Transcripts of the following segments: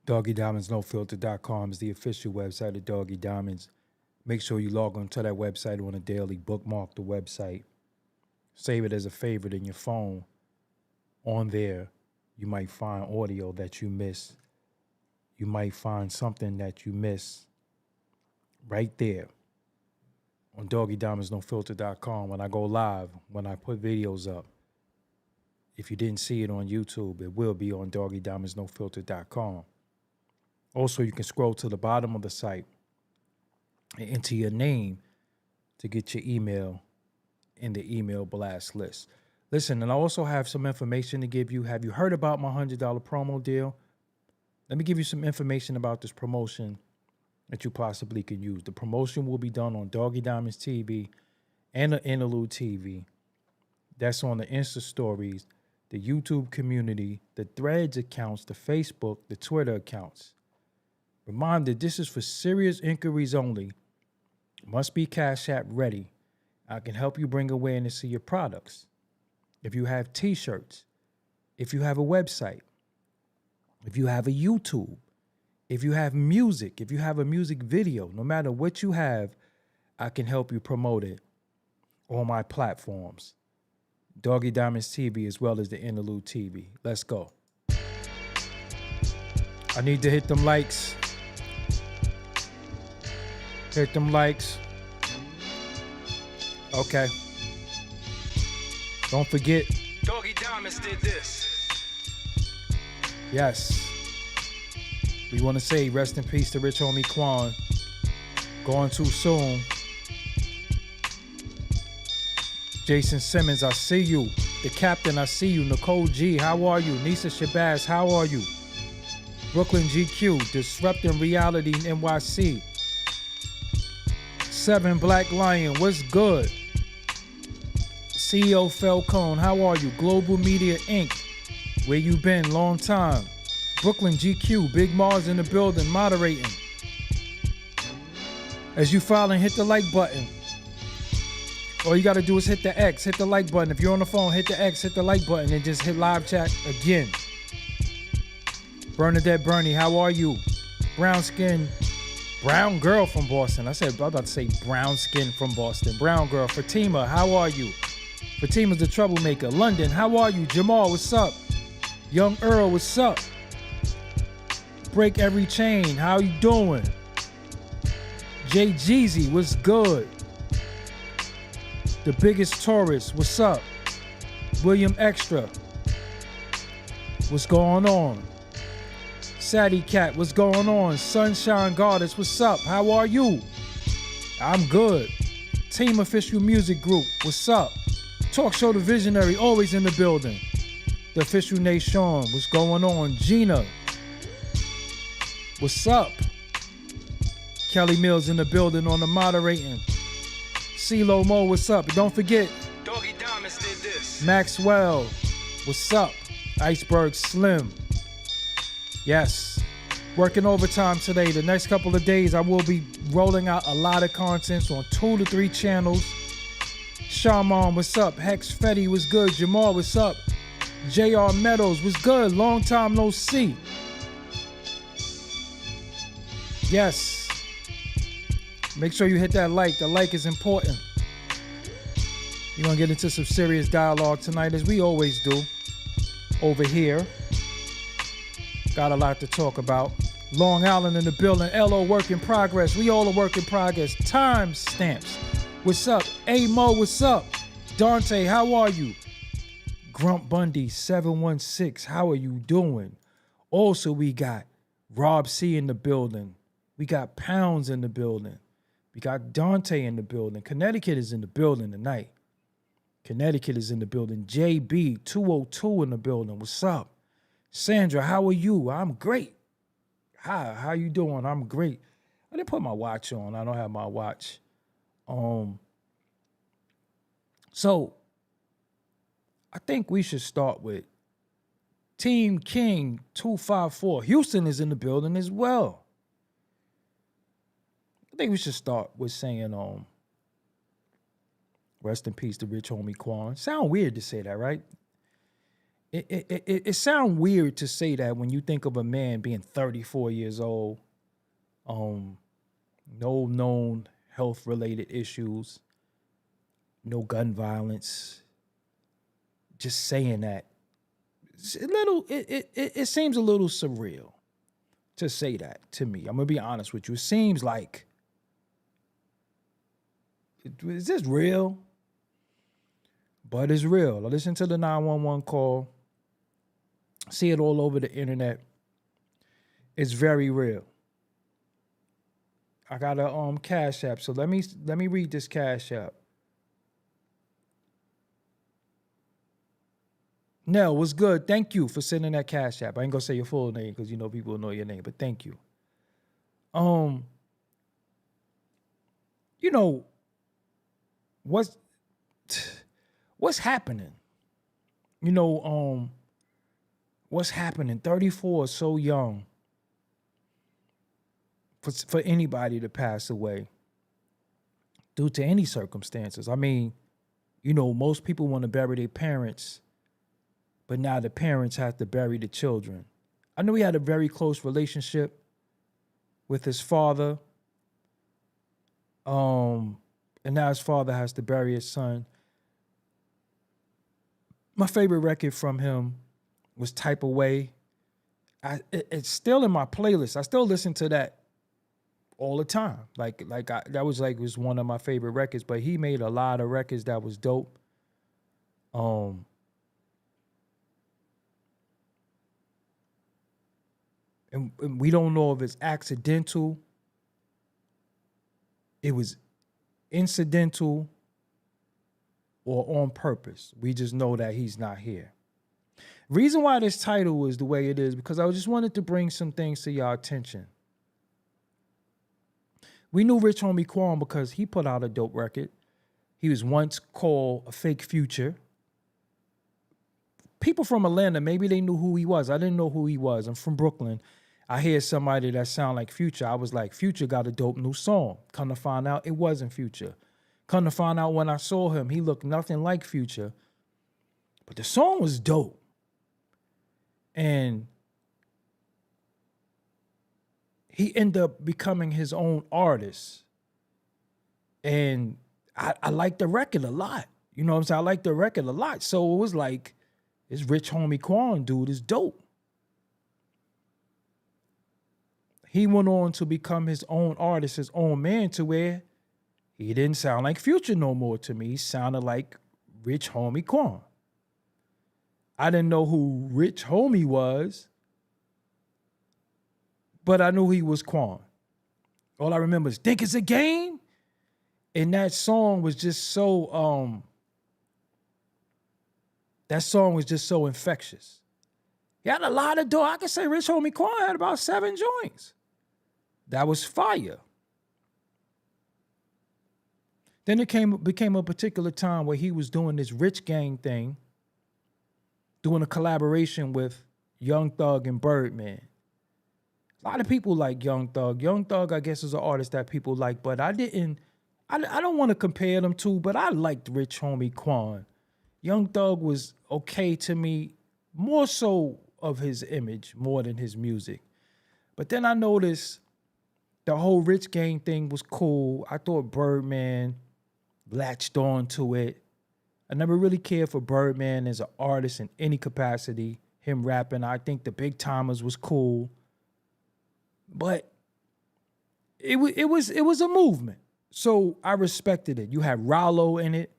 DoggieDiamondsNoFilter.com is the official website of Doggie Diamonds. Make sure you log on to that website on a daily. Bookmark the website. Save it as a favorite in your phone. On there, you might find audio that you miss. You might find something that you miss right there on DoggieDiamondsNoFilter.com. When I go live, when I put videos up, if you didn't see it on YouTube, it will be on DoggieDiamondsNoFilter.com. Also, you can scroll to the bottom of the site and enter your name to get your email in the email blast list. Listen, and I also have some information to give you. Have you heard about my $100 promo deal? Let me give you some information about this promotion that you possibly can use. The promotion will be done on Doggie Diamonds TV and the Interlude TV. That's on the Insta stories, the YouTube community, the Threads accounts, the Facebook, the Twitter accounts. Reminder, this is for serious inquiries only. Must be Cash App ready. I can help you bring awareness to your products. If you have t-shirts, if you have a website, if you have a YouTube, if you have music, if you have a music video, no matter what you have, I can help you promote it on my platforms. Doggie Diamonds TV as well as the Interlude TV. Let's go. I need to hit them likes. Hit them likes. Okay. Don't forget. Doggie Diamonds did this. Yes. We want to say rest in peace to rich homie Quan. Going too soon. Jason Simmons, I see you. The Captain, I see you. Nicole G, how are you? Nisa Shabazz, how are you? Brooklyn GQ, Disrupting Reality in NYC. 7 Black Lion, what's good? CEO Falcone, how are you? Global Media Inc., where you been? Long time. Brooklyn GQ, Big Mars in the building, moderating. As you following, hit the like button. All you gotta do is hit the X, hit the like button. If you're on the phone, hit the X, hit the like button, and just hit live chat again. Bernadette Bernie, how are you? Brown skin, brown girl from Boston. I was about to say brown skin from Boston. Brown girl. Fatima, how are you? Fatima's the troublemaker. London, how are you? Jamal, what's up? Young Earl, what's up? Break Every Chain, how you doing? Jay Jeezy, what's good? The Biggest Taurus, what's up? William Extra, what's going on? Sadie Cat, what's going on? Sunshine Goddess, what's up? How are you? I'm good. Team Official Music Group, what's up? Talk Show The Visionary, always in the building. The Official Nation, what's going on? Gina, what's up? Kelly Mills in the building on the moderating. CeeLo Mo, what's up? Don't forget, Doggie Diamonds did this. Maxwell, what's up? Iceberg Slim. Yes. Working overtime today. The next couple of days, I will be rolling out a lot of content on 2 to 3 channels. Shaman, what's up? Hex Fetty, what's good? Jamal, what's up? JR Meadows, what's good? Long time no see. Yes. Make sure you hit that like. The like is important. We're going to get into some serious dialogue tonight, as we always do over here. Got a lot to talk about. Long Island in the building. LO work in progress. We all a work in progress. Time stamps. What's up? A-Mo, what's up? Dante, how are you? Grump Bundy 716, how are you doing? Also, we got Rob C in the building. We got Pounds in the building. We got Dante in the building. Connecticut is in the building tonight. Connecticut is in the building. JB 202 in the building. What's up? Sandra, how are you? I'm great. Hi, how you doing? I'm great. I didn't put my watch on. I don't have my watch. So I think we should start with Team King 254. Houston is in the building as well. I think we should start with saying rest in peace to rich homie Quan. Sound weird to say that, right? it sounds weird to say that when you think of a man being 34 years old, no known health related issues, no gun violence. Just saying that, it's a little, it seems a little surreal to say that to me. I'm gonna be honest with you. It seems like, is this real? But it's real. I listen to the 911 call, see it all over the internet. It's very real. I got a Cash App, so let me read this Cash App. Nell, what's good? Thank you for sending that Cash App. I ain't gonna say your full name because you know people will know your name, but thank you. You know, what's happening? You know, what's happening? 34 is so young for anybody to pass away due to any circumstances. I mean, you know, most people want to bury their parents, but now the parents have to bury the children. I know he had a very close relationship with his father. And now his father has to bury his son. My favorite record from him was Type of Way. It's still in my playlist. I still listen to that all the time. That was one of my favorite records, but he made a lot of records that was dope. And we don't know if it's accidental, it was incidental, or on purpose. We just know that he's not here. Reason why this title is the way it is, because I just wanted to bring some things to your attention. We knew Rich Homie Quan because he put out a dope record. He was once called a fake Future. People from Atlanta, maybe they knew who he was. I didn't know who he was. I'm from Brooklyn. I hear somebody that sound like Future. I was like, Future got a dope new song. Come to find out, it wasn't Future. Come to find out, when I saw him, he looked nothing like Future. But the song was dope. And he ended up becoming his own artist. And I like the record a lot. You know what I'm saying? I like the record a lot. So it was like, this Rich Homie Quan dude is dope. He went on to become his own artist, his own man, to where he didn't sound like Future no more to me. He sounded like Rich Homie Quan. I didn't know who Rich Homie was, but I knew he was Quan. All I remember is Think It's a Game. And that song was just so, infectious. He had a lot of dope. I could say Rich Homie Quan had about 7 joints. That was fire. Then it became a particular time where he was doing this Rich Gang thing, doing a collaboration with Young Thug and Birdman. A lot of people like Young Thug. Young Thug, I guess, is an artist that people like, but I don't want to compare them two, but I liked Rich Homie Quan. Young Thug was okay to me, more so of his image, more than his music. But then I noticed the whole Rich Gang thing was cool. I thought Birdman latched on to it. I never really cared for Birdman as an artist in any capacity. Him rapping, I think the Big Timers was cool. But it was a movement. So I respected it. You had Rollo in it.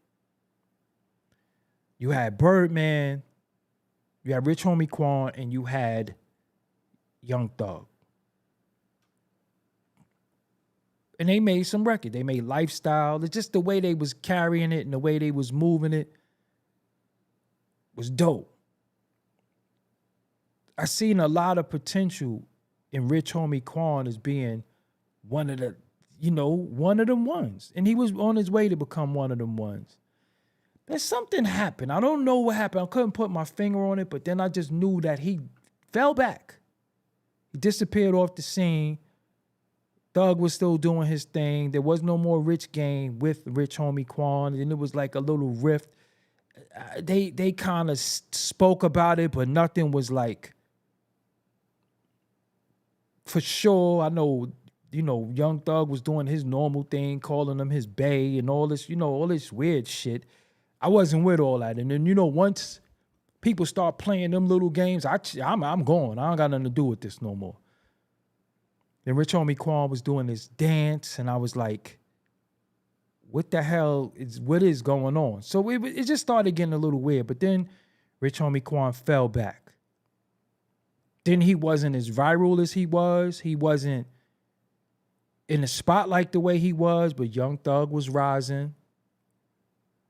You had Birdman. You had Rich Homie Quan, and you had Young Thug. And they made some record. They made Lifestyle. It's just the way they was carrying it and the way they was moving it was dope. I seen a lot of potential in Rich Homie Quan as being one of them ones. And he was on his way to become one of them ones. Then something happened. I don't know what happened. I couldn't put my finger on it, but then I just knew that he fell back. He disappeared off the scene. Thug was still doing his thing. There was no more Rich Gang with Rich Homie Quan. And it was like a little rift. they kind of spoke about it, but nothing was like for sure. I know, Young Thug was doing his normal thing, calling him his bae and all this, all this weird shit. I wasn't with all that. And then, once people start playing them little games, I'm going. I don't got nothing to do with this no more. Then Rich Homie Quan was doing this dance, and I was like, what the hell what is going on? So it just started getting a little weird. But then Rich Homie Quan fell back. Then he wasn't as viral as he was. He wasn't in the spotlight the way he was, but Young Thug was rising.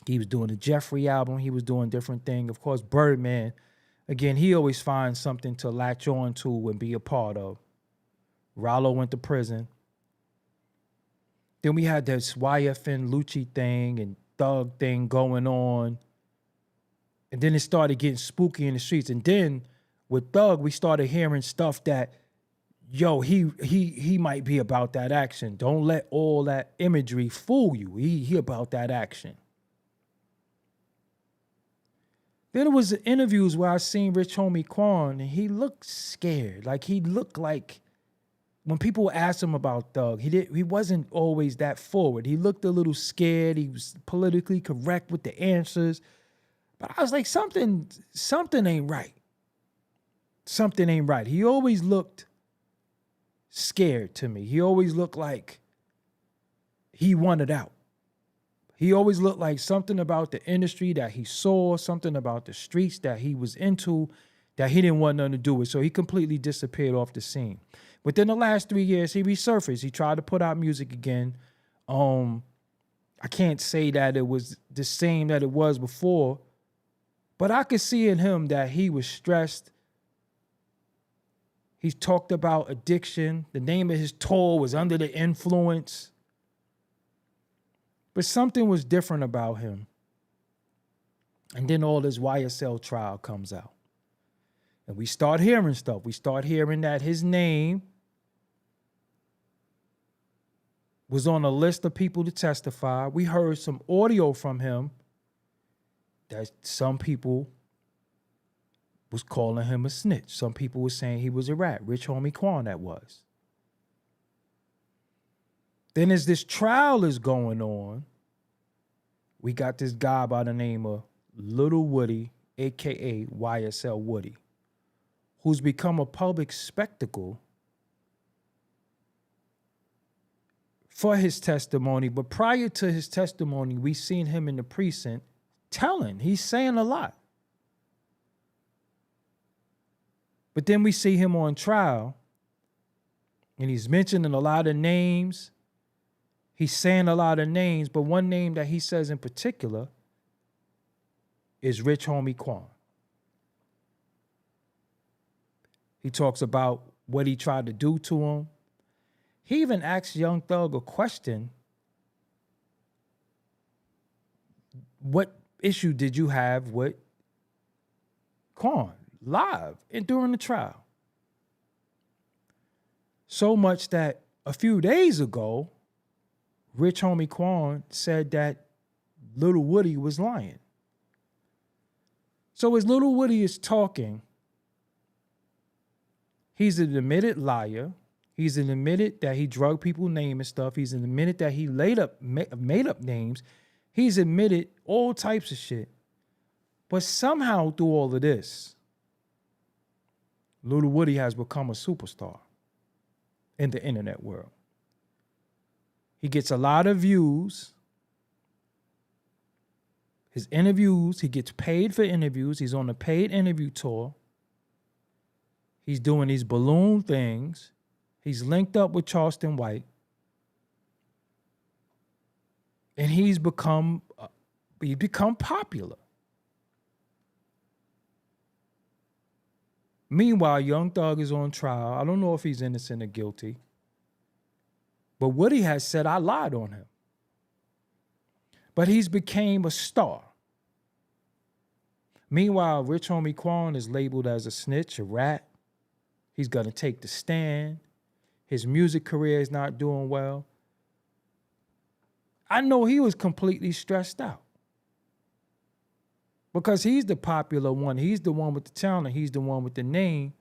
He was doing the Jeffrey album. He was doing different things. Of course, Birdman, again, he always finds something to latch on to and be a part of. Rollo went to prison. Then we had this YFN Lucci thing and Thug thing going on. And then it started getting spooky in the streets. And then with Thug, we started hearing stuff that, he might be about that action. Don't let all that imagery fool you. He about that action. Then there was interviews where I seen Rich Homie Quan, and he looked scared. Like he looked like when people asked him about Thug, he wasn't always that forward. He looked a little scared. He was politically correct with the answers. But I was like, something ain't right. Something ain't right. He always looked scared to me. He always looked like he wanted out. He always looked like something about the industry that he saw, something about the streets that he was into that he didn't want nothing to do with. So he completely disappeared off the scene. Within the last 3 years, he resurfaced. He tried to put out music again. I can't say that it was the same that it was before, but I could see in him that he was stressed. He talked about addiction. The name of his tour was Under the Influence. But something was different about him. And then all this YSL trial comes out. And we start hearing stuff. We start hearing that his name was on a list of people to testify. We heard some audio from him that some people was calling him a snitch. Some people were saying he was a rat. Rich Homie Quan, that was. Then as this trial is going on, we got this guy by the name of Lil Woody, a.k.a. YSL Woody, who's become a public spectacle for his testimony. But prior to his testimony, we seen him in the precinct telling. He's saying a lot. But then we see him on trial, and he's mentioning a lot of names. He's saying a lot of names, but one name that he says in particular is Rich Homie Quan. He talks about what he tried to do to him. He even asked Young Thug a question. What issue did you have with Quan live and during the trial? So much that a few days ago, Rich Homie Quan said that Lil Woody was lying. So as Lil Woody is talking, he's an admitted liar. He's an admitted that he drugged people's name and stuff. He's an admitted that he made up names. He's admitted all types of shit. But somehow through all of this, Lil Woody has become a superstar in the internet world. He gets a lot of views. His interviews, he gets paid for interviews. He's on a paid interview tour. He's doing these balloon things. He's linked up with Charleston White. And he's become popular. Meanwhile, Young Thug is on trial. I don't know if he's innocent or guilty. But Woody has said, I lied on him. But he's became a star. Meanwhile, Rich Homie Quan is labeled as a snitch, a rat. He's going to take the stand. His music career is not doing well. I know he was completely stressed out. because he's the popular one. He's the one with the talent. He's the one with the name.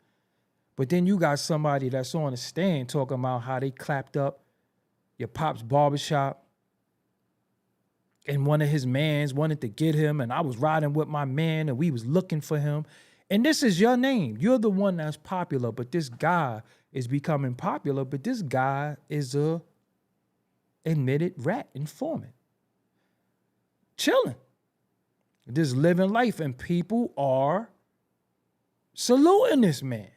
But then you got somebody that's on the stand talking about how they clapped up your pop's barbershop and one of his mans wanted to get him, and I was riding with my man and we was looking for him. And this is your name. You're the one that's popular, but this guy is becoming popular, but this guy is a admitted rat informant. Chilling. Just living life, and people are saluting this man.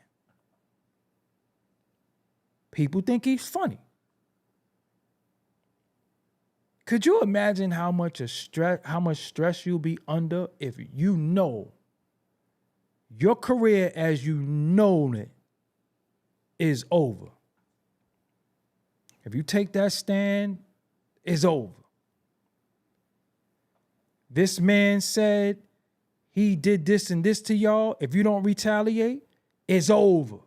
People think he's funny. Could you imagine how much stress you'll be under if you know your career as you know it is over? If you take that stand, it's over. This man said he did this and this to y'all. If you don't retaliate, it's over.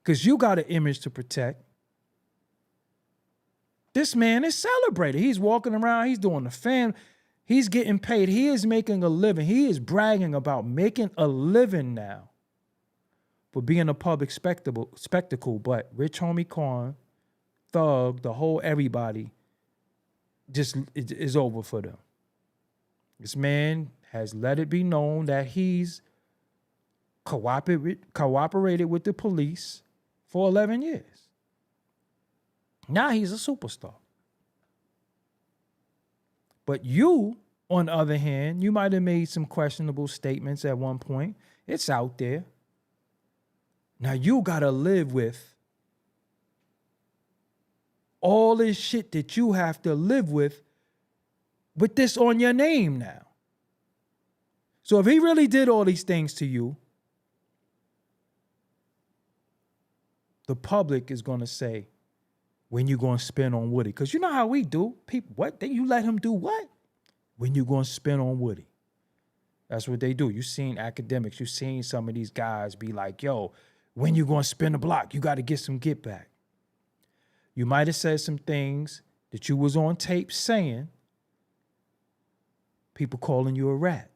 Because you got an image to protect. This man is celebrated. He's walking around. He's doing the fan. He's getting paid. He is making a living. He is bragging about making a living now for being a public spectacle. But Rich Homie Quan, Thug, the whole everybody, just is over for them. This man has let it be known that he's cooperated with the police for 11 years. Now he's a superstar. But you, on the other hand, you might have made some questionable statements at one point. It's out there. Now you got to live with all this shit that you have to live with this on your name now. So if he really did all these things to you, the public is going to say, when you going to spin on Woody? Because you know how we do. People, what? You let him do what? When you going to spin on Woody? That's what they do. You seen academics. You seen some of these guys be like, yo, when you going to spin the block? You got to get some get back. You might have said some things that you was on tape saying. People calling you a rat.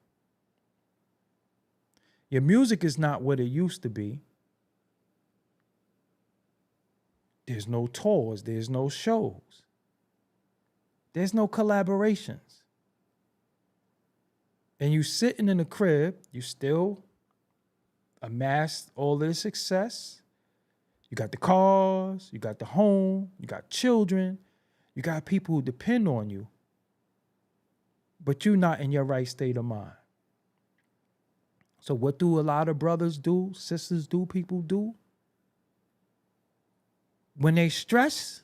Your music is not what it used to be. There's no tours. There's no shows. There's no collaborations. And you sitting in the crib, you still amassed all this success. You got the cars, you got the home, you got children, you got people who depend on you. But you're not in your right state of mind. So what do a lot of brothers do, sisters do, people do? When they stress,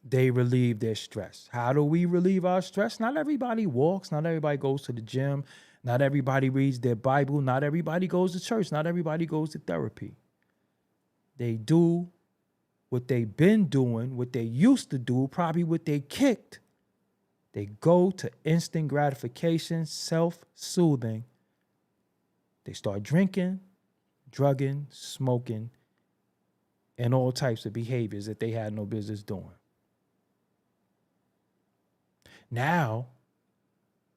they relieve their stress. How do we relieve our stress? Not everybody walks. Not everybody goes to the gym. Not everybody reads their Bible. Not everybody goes to church. Not everybody goes to therapy. They do what they've been doing, what they used to do, probably what they kicked. They go to instant gratification, self-soothing. They start drinking, drugging, smoking, and all types of behaviors that they had no business doing. Now,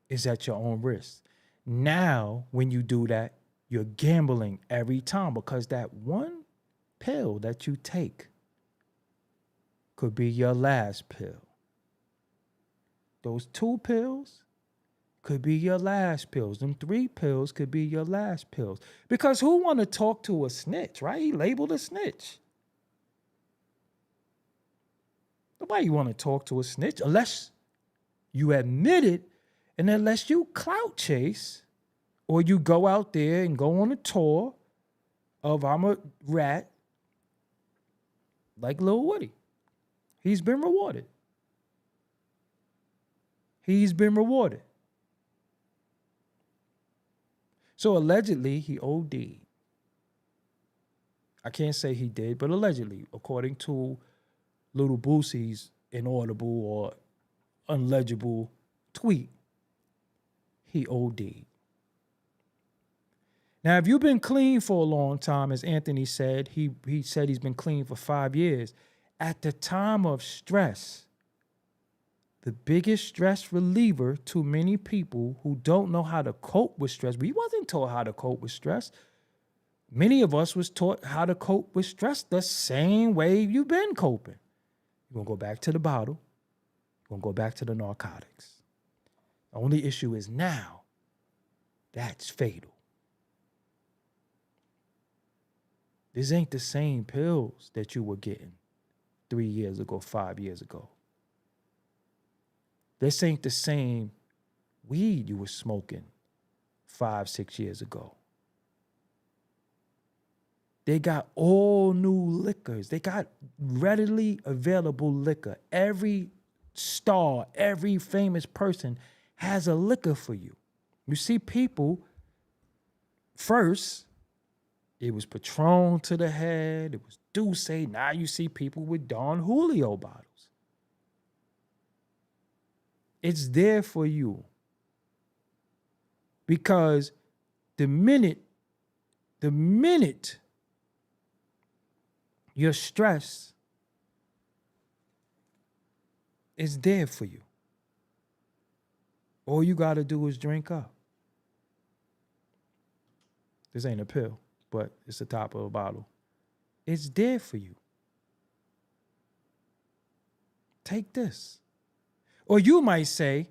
it's at your own risk. Now, when you do that, you're gambling every time, because that one pill that you take could be your last pill. Those 2 pills could be your last pills. Them 3 pills could be your last pills. Because who want to talk to a snitch, right? He labeled a snitch. Nobody want to talk to a snitch unless you admit it, and unless you clout chase, or you go out there and go on a tour of I'm a rat, like Lil Woody. He's been rewarded. He's been rewarded. So allegedly, he OD'd. I can't say he did, but allegedly, according to Little Boosie's inaudible or unlegible tweet, he OD'd. Now, if you've been clean for a long time, as Anthony said, he said he's been clean for 5 years. At the time of stress, the biggest stress reliever to many people who don't know how to cope with stress. We wasn't taught how to cope with stress. Many of us was taught how to cope with stress the same way you've been coping. You're going to go back to the bottle. You're going to go back to the narcotics. The only issue is now that's fatal. This ain't the same pills that you were getting 3 years ago, 5 years ago. This ain't the same weed you were smoking 5, 6 years ago. They got all new liquors. They got readily available liquor. Every star, every famous person has a liquor for you. You see people, first, it was Patron to the head. It was Douce. Now you see people with Don Julio bottles. It's there for you. Because the minute you're stressed, it's there for you. All you got to do is drink up. This ain't a pill, but it's the top of a bottle. It's there for you. Take this. Or you might say,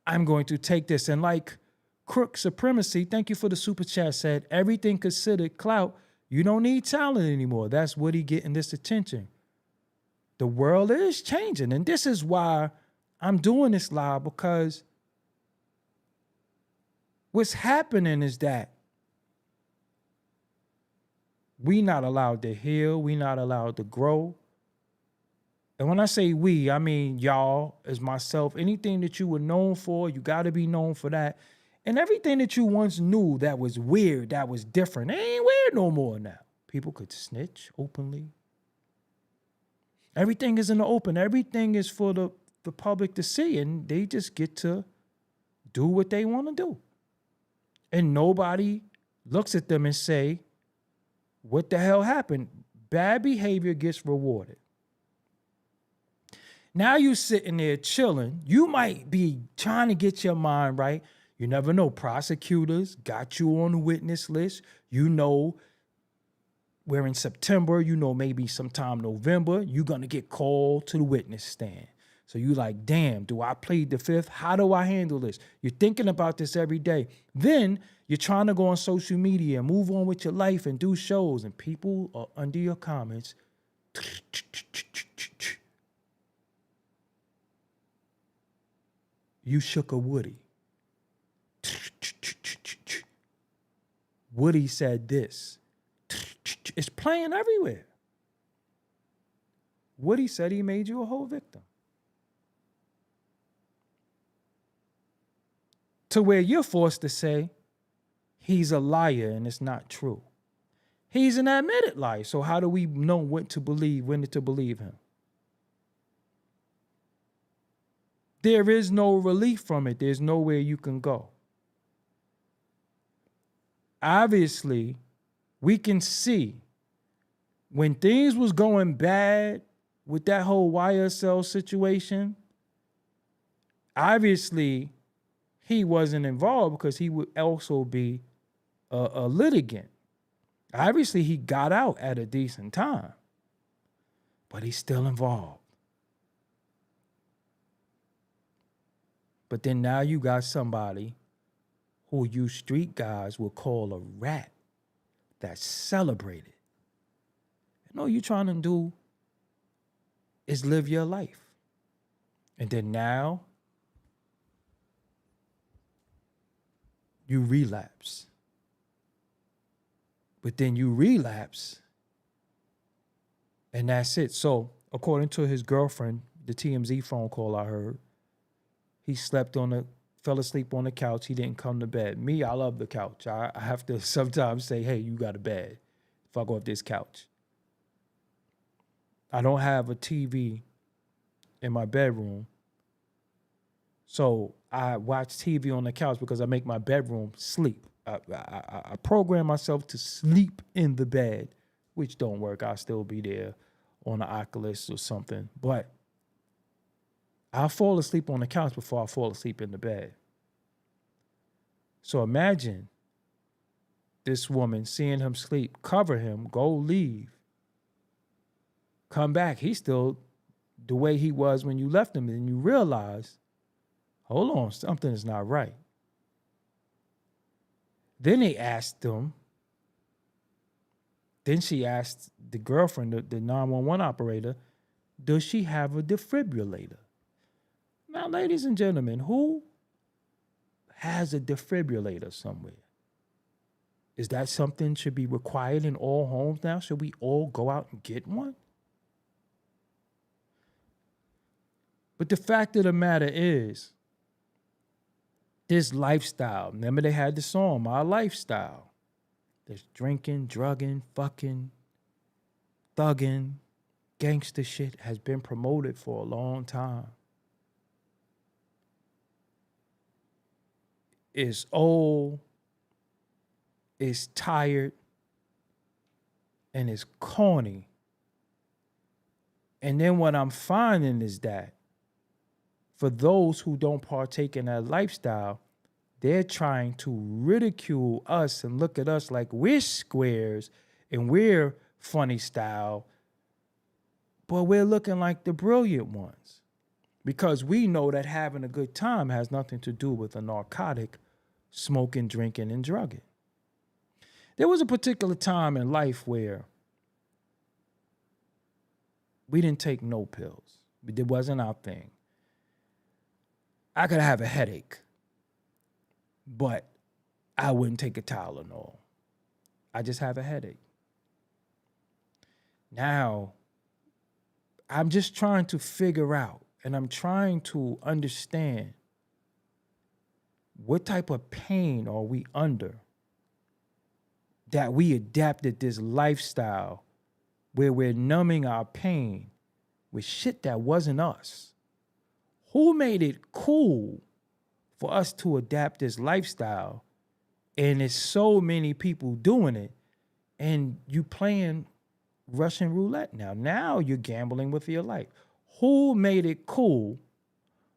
I'm going to take this. And like Crook Supremacy, thank you for the super chat, said, everything considered clout, you don't need talent anymore. That's Woody getting this attention. The world is changing. And this is why I'm doing this live, because what's happening is that we not allowed to heal. We not allowed to grow. And when I say we, I mean y'all, as myself. Anything that you were known for, you got to be known for that. And everything that you once knew that was weird, that was different, it ain't weird no more now. People could snitch openly. Everything is in the open. Everything is for the public to see, and they just get to do what they want to do. And nobody looks at them and say, what the hell happened? Bad behavior gets rewarded. Now you sitting there chilling. You might be trying to get your mind right. You never know. Prosecutors got you on the witness list. You know, we're in September. You know, maybe sometime November, you're going to get called to the witness stand. So you like, damn, do I plead the fifth? How do I handle this? You're thinking about this every day. Then you're trying to go on social media and move on with your life and do shows, and people are under your comments. You shook a Woody. Woody said this. It's playing everywhere. Woody said he made you a whole victim. To where you're forced to say he's a liar and it's not true. He's an admitted liar. So how do we know what to believe, when to believe him? There is no relief from it. There's nowhere you can go. Obviously, we can see when things was going bad with that whole YSL situation, obviously he wasn't involved because he would also be a litigant. Obviously, he got out at a decent time, but he's still involved. But then now you got somebody who you street guys will call a rat that's celebrated. And all you're trying to do is live your life. And then now you relapse. But then you relapse and that's it. So according to his girlfriend, the TMZ phone call I heard, he fell asleep on the couch. He didn't come to bed. Me, I love the couch. I have to sometimes say, hey, you got a bed. Fuck off this couch. I don't have a TV in my bedroom. So I watch TV on the couch because I make my bedroom sleep. I program myself to sleep in the bed, which don't work. I'll still be there on the Oculus or something. But I'll fall asleep on the couch before I fall asleep in the bed. So imagine this woman seeing him sleep, cover him, go leave, come back. He's still the way he was when you left him. And you realize, hold on, something is not right. Then they asked him, then she asked the girlfriend, the 911 operator, does she have a defibrillator? Now, ladies and gentlemen, who has a defibrillator somewhere? Is that something should be required in all homes now? Should we all go out and get one? But the fact of the matter is, this lifestyle, remember they had the song, My Lifestyle. There's drinking, drugging, fucking, thugging, gangster shit has been promoted for a long time. It's old, it's tired, and it's corny. And then what I'm finding is that for those who don't partake in that lifestyle, they're trying to ridicule us and look at us like we're squares and we're funny style, but we're looking like the brilliant ones because we know that having a good time has nothing to do with a narcotic, smoking, drinking, and drugging. There was a particular time in life where we didn't take no pills. It wasn't our thing. I could have a headache, but I wouldn't take a Tylenol. I just have a headache. Now, I'm just trying to figure out, and I'm trying to understand what type of pain are we under that we adapted this lifestyle where we're numbing our pain with shit that wasn't us. Who made it cool for us to adapt this lifestyle? And there's so many people doing it, and you playing Russian roulette now. Now you're gambling with your life. Who made it cool?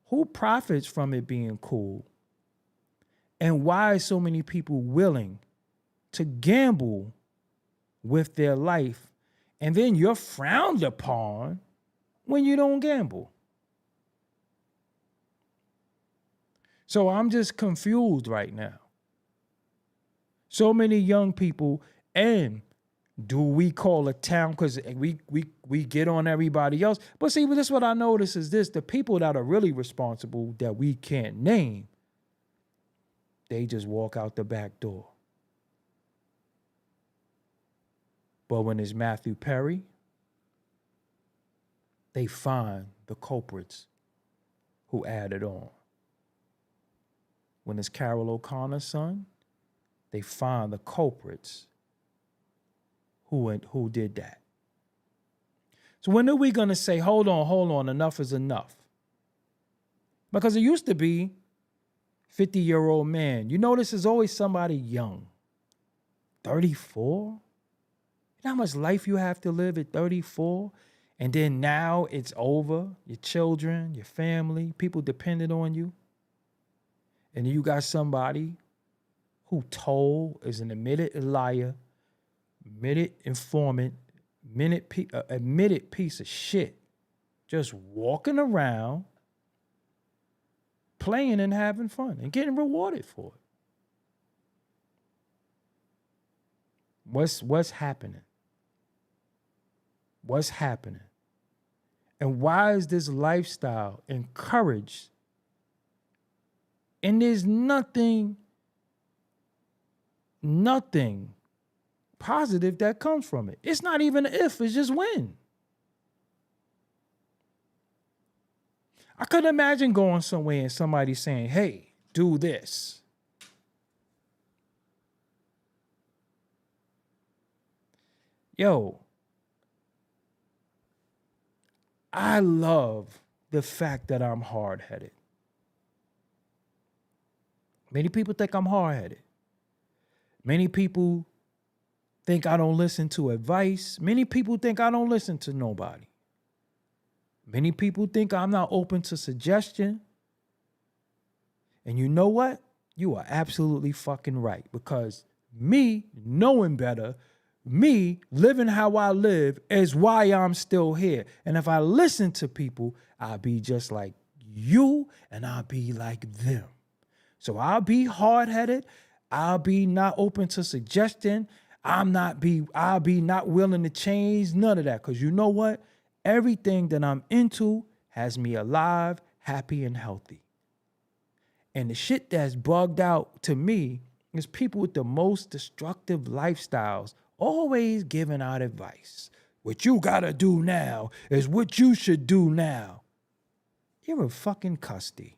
Who profits from it being cool? And why are so many people willing to gamble with their life? And then you're frowned upon when you don't gamble. So I'm just confused right now. So many young people, and do we call a town because we get on everybody else? But see, this is what I notice is this: the people that are really responsible that we can't name, they just walk out the back door. But when it's Matthew Perry, they find the culprits who added on. When it's Carol O'Connor's son, they find the culprits who did that. So when are we going to say, hold on, enough is enough? Because it used to be 50-year-old man. You notice there's always somebody young. 34? You know how much life you have to live at 34? And then now it's over. Your children, your family, people dependent on you. And you got somebody who is an admitted liar, admitted informant, admitted piece of shit, just walking around, playing and having fun and getting rewarded for it. What's happening? What's happening? And why is this lifestyle encouraged? And there's nothing positive that comes from it. It's not even if, it's just when. I couldn't imagine going somewhere and somebody saying, hey, do this. Yo, I love the fact that I'm hard-headed. Many people think I'm hard-headed. Many people think I don't listen to advice. Many people think I don't listen to nobody. Many people think I'm not open to suggestion. And you know what? You are absolutely fucking right. Because me knowing better, me living how I live is why I'm still here. And if I listen to people, I'll be just like you and I'll be like them. So I'll be hard-headed. I'll be not open to suggestion. I'll be not willing to change, none of that. Because you know what? Everything that I'm into has me alive, happy, and healthy. And the shit that's bugged out to me is people with the most destructive lifestyles always giving out advice. What you gotta do now is what you should do now. You're a fucking custy.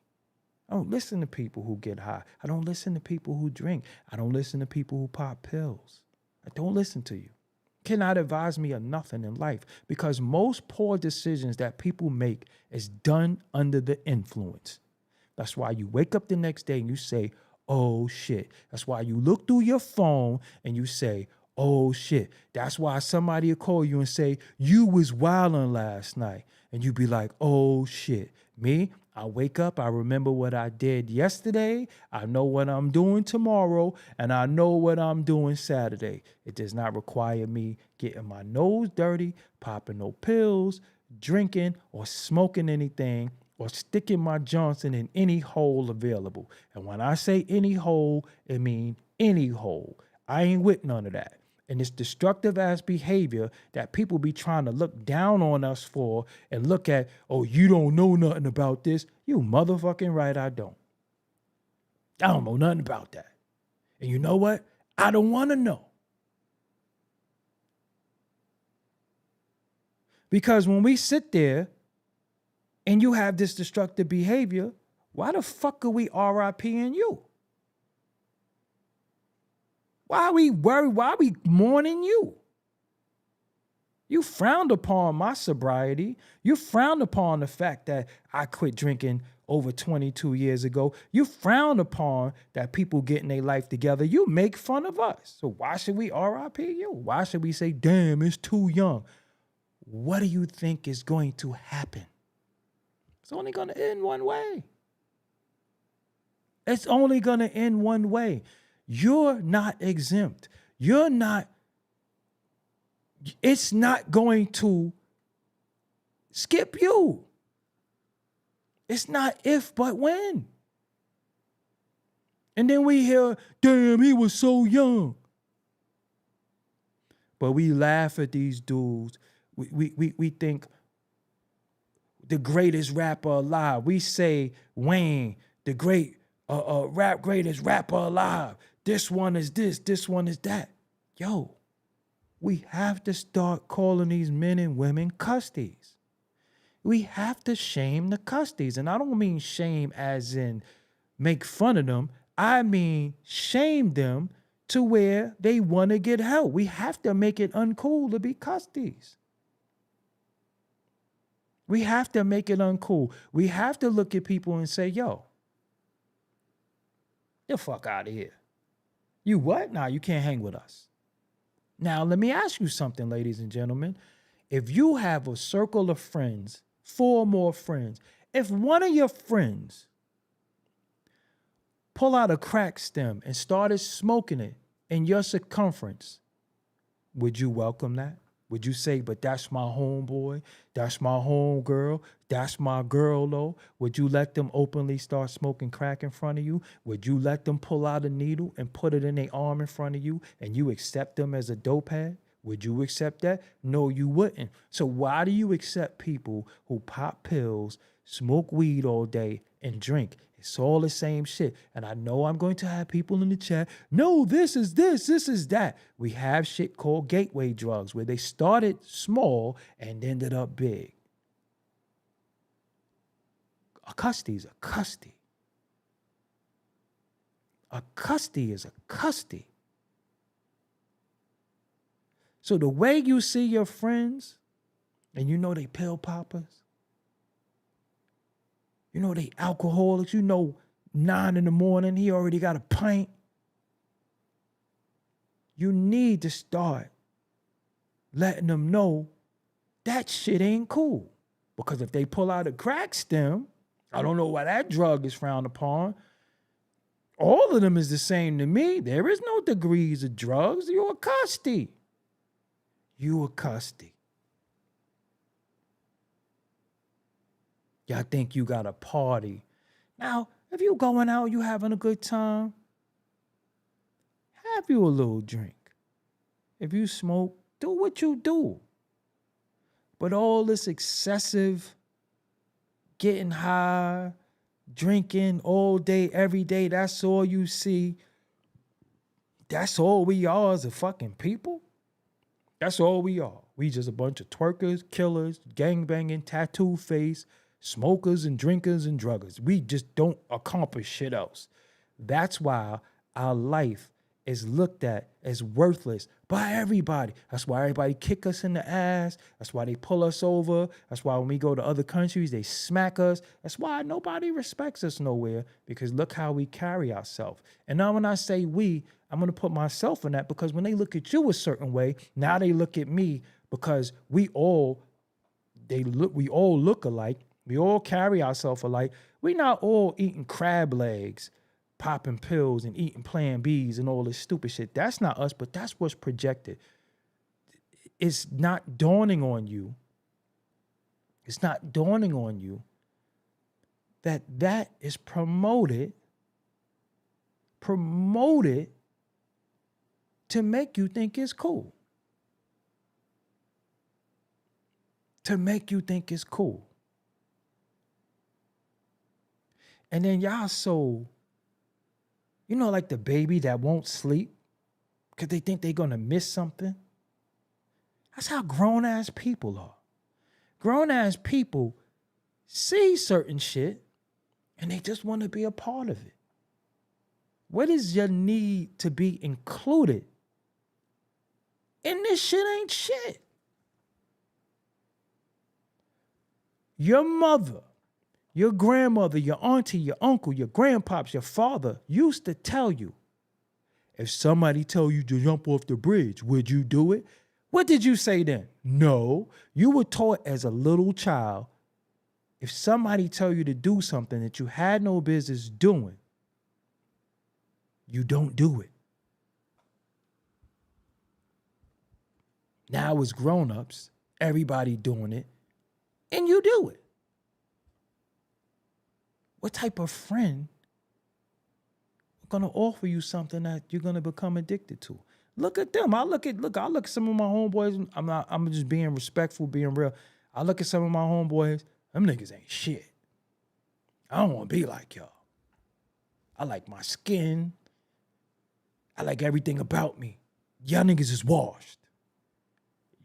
I don't listen to people who get high. I don't listen to people who drink. I don't listen to people who pop pills. I don't listen to you. Cannot advise me of nothing in life because most poor decisions that people make is done under the influence. That's why you wake up the next day and you say, oh shit. That's why you look through your phone and you say, oh shit. That's why somebody will call you and say, you was wilding last night. And you be like, oh shit. Me, I wake up, I remember what I did yesterday, I know what I'm doing tomorrow, and I know what I'm doing Saturday. It does not require me getting my nose dirty, popping no pills, drinking, or smoking anything, or sticking my Johnson in any hole available. And when I say any hole, it means any hole. I ain't with none of that. And this destructive ass behavior that people be trying to look down on us for and look at, oh, you don't know nothing about this. You motherfucking right, I don't. I don't know nothing about that. And you know what? I don't want to know. Because when we sit there and you have this destructive behavior, why the fuck are we RIPing you? Why are we worried? Why are we mourning you? You frowned upon my sobriety. You frowned upon the fact that I quit drinking over 22 years ago. You frowned upon that people getting their life together. You make fun of us. So why should we RIP you? Why should we say, damn, it's too young? What do you think is going to happen? It's only going to end one way. It's only going to end one way. You're not exempt. You're not, it's not going to skip you. It's not if, but when. And then we hear, damn, he was so young. But we laugh at these dudes. We think the greatest rapper alive. We say Wayne, the greatest rapper alive. This one is this one is that. Yo, we have to start calling these men and women custies. We have to shame the custies. And I don't mean shame as in make fun of them. I mean shame them to where they want to get help. We have to make it uncool to be custies. We have to make it uncool. We have to look at people and say, yo, the fuck out of here. You what? Nah, you can't hang with us. Now, let me ask you something, ladies and gentlemen. If you have a circle of friends, 4 more friends, if one of your friends pull out a crack stem and started smoking it in your circumference, would you welcome that? Would you say, but that's my homeboy, that's my homegirl, that's my girl though? Would you let them openly start smoking crack in front of you? Would you let them pull out a needle and put it in their arm in front of you and you accept them as a dope head? Would you accept that? No, you wouldn't. So why do you accept people who pop pills, smoke weed all day, and drink? It's all the same shit. And I know I'm going to have people in the chat, no, this is that. We have shit called gateway drugs where they started small and ended up big. A custody is a custody. A custody is a custody. So the way you see your friends, and you know they pill poppers, you know they alcoholics, you know 9 a.m, he already got a pint. You need to start letting them know that shit ain't cool. Because if they pull out a crack stem, I don't know why that drug is frowned upon. All of them is the same to me. There is no degrees of drugs. You're a custody. You a custody. Y'all think you got a party. Now, if you going out, you having a good time, have you a little drink. If you smoke, do what you do. But all this excessive getting high, drinking all day, every day, that's all you see. That's all we are as a fucking people. That's all we are. We just a bunch of twerkers, killers, gangbanging, tattoo face, smokers and drinkers and druggers. We just don't accomplish shit else. That's why our life is looked at as worthless by everybody. That's why everybody kick us in the ass. That's why they pull us over. That's why when we go to other countries, they smack us. That's why nobody respects us nowhere, because look how we carry ourselves. And now when I say we, I'm going to put myself in that, because when they look at you a certain way, now they look at me, because we all look alike. We all carry ourselves alike. We're not all eating crab legs, popping pills and eating Plan Bs and all this stupid shit. That's not us, but that's what's projected. It's not dawning on you. It's not dawning on you that that is promoted to make you think it's cool. To make you think it's cool. And then y'all so, like the baby that won't sleep because they think they're going to miss something. That's how grown-ass people are. Grown-ass people see certain shit and they just want to be a part of it. What is your need to be included? And this shit ain't shit. Your mother, your grandmother, your auntie, your uncle, your grandpops, your father used to tell you, if somebody tell you to jump off the bridge, would you do it? What did you say then? No. You were taught as a little child, if somebody tell you to do something that you had no business doing, you don't do it. Now it's grown-ups, everybody doing it, and you do it. What type of friend is going to offer you something that you're going to become addicted to? Look at them. I look at some of my homeboys. I'm just being respectful, being real. I look at some of my homeboys. Them niggas ain't shit. I don't want to be like y'all. I like my skin. I like everything about me. Y'all niggas is washed.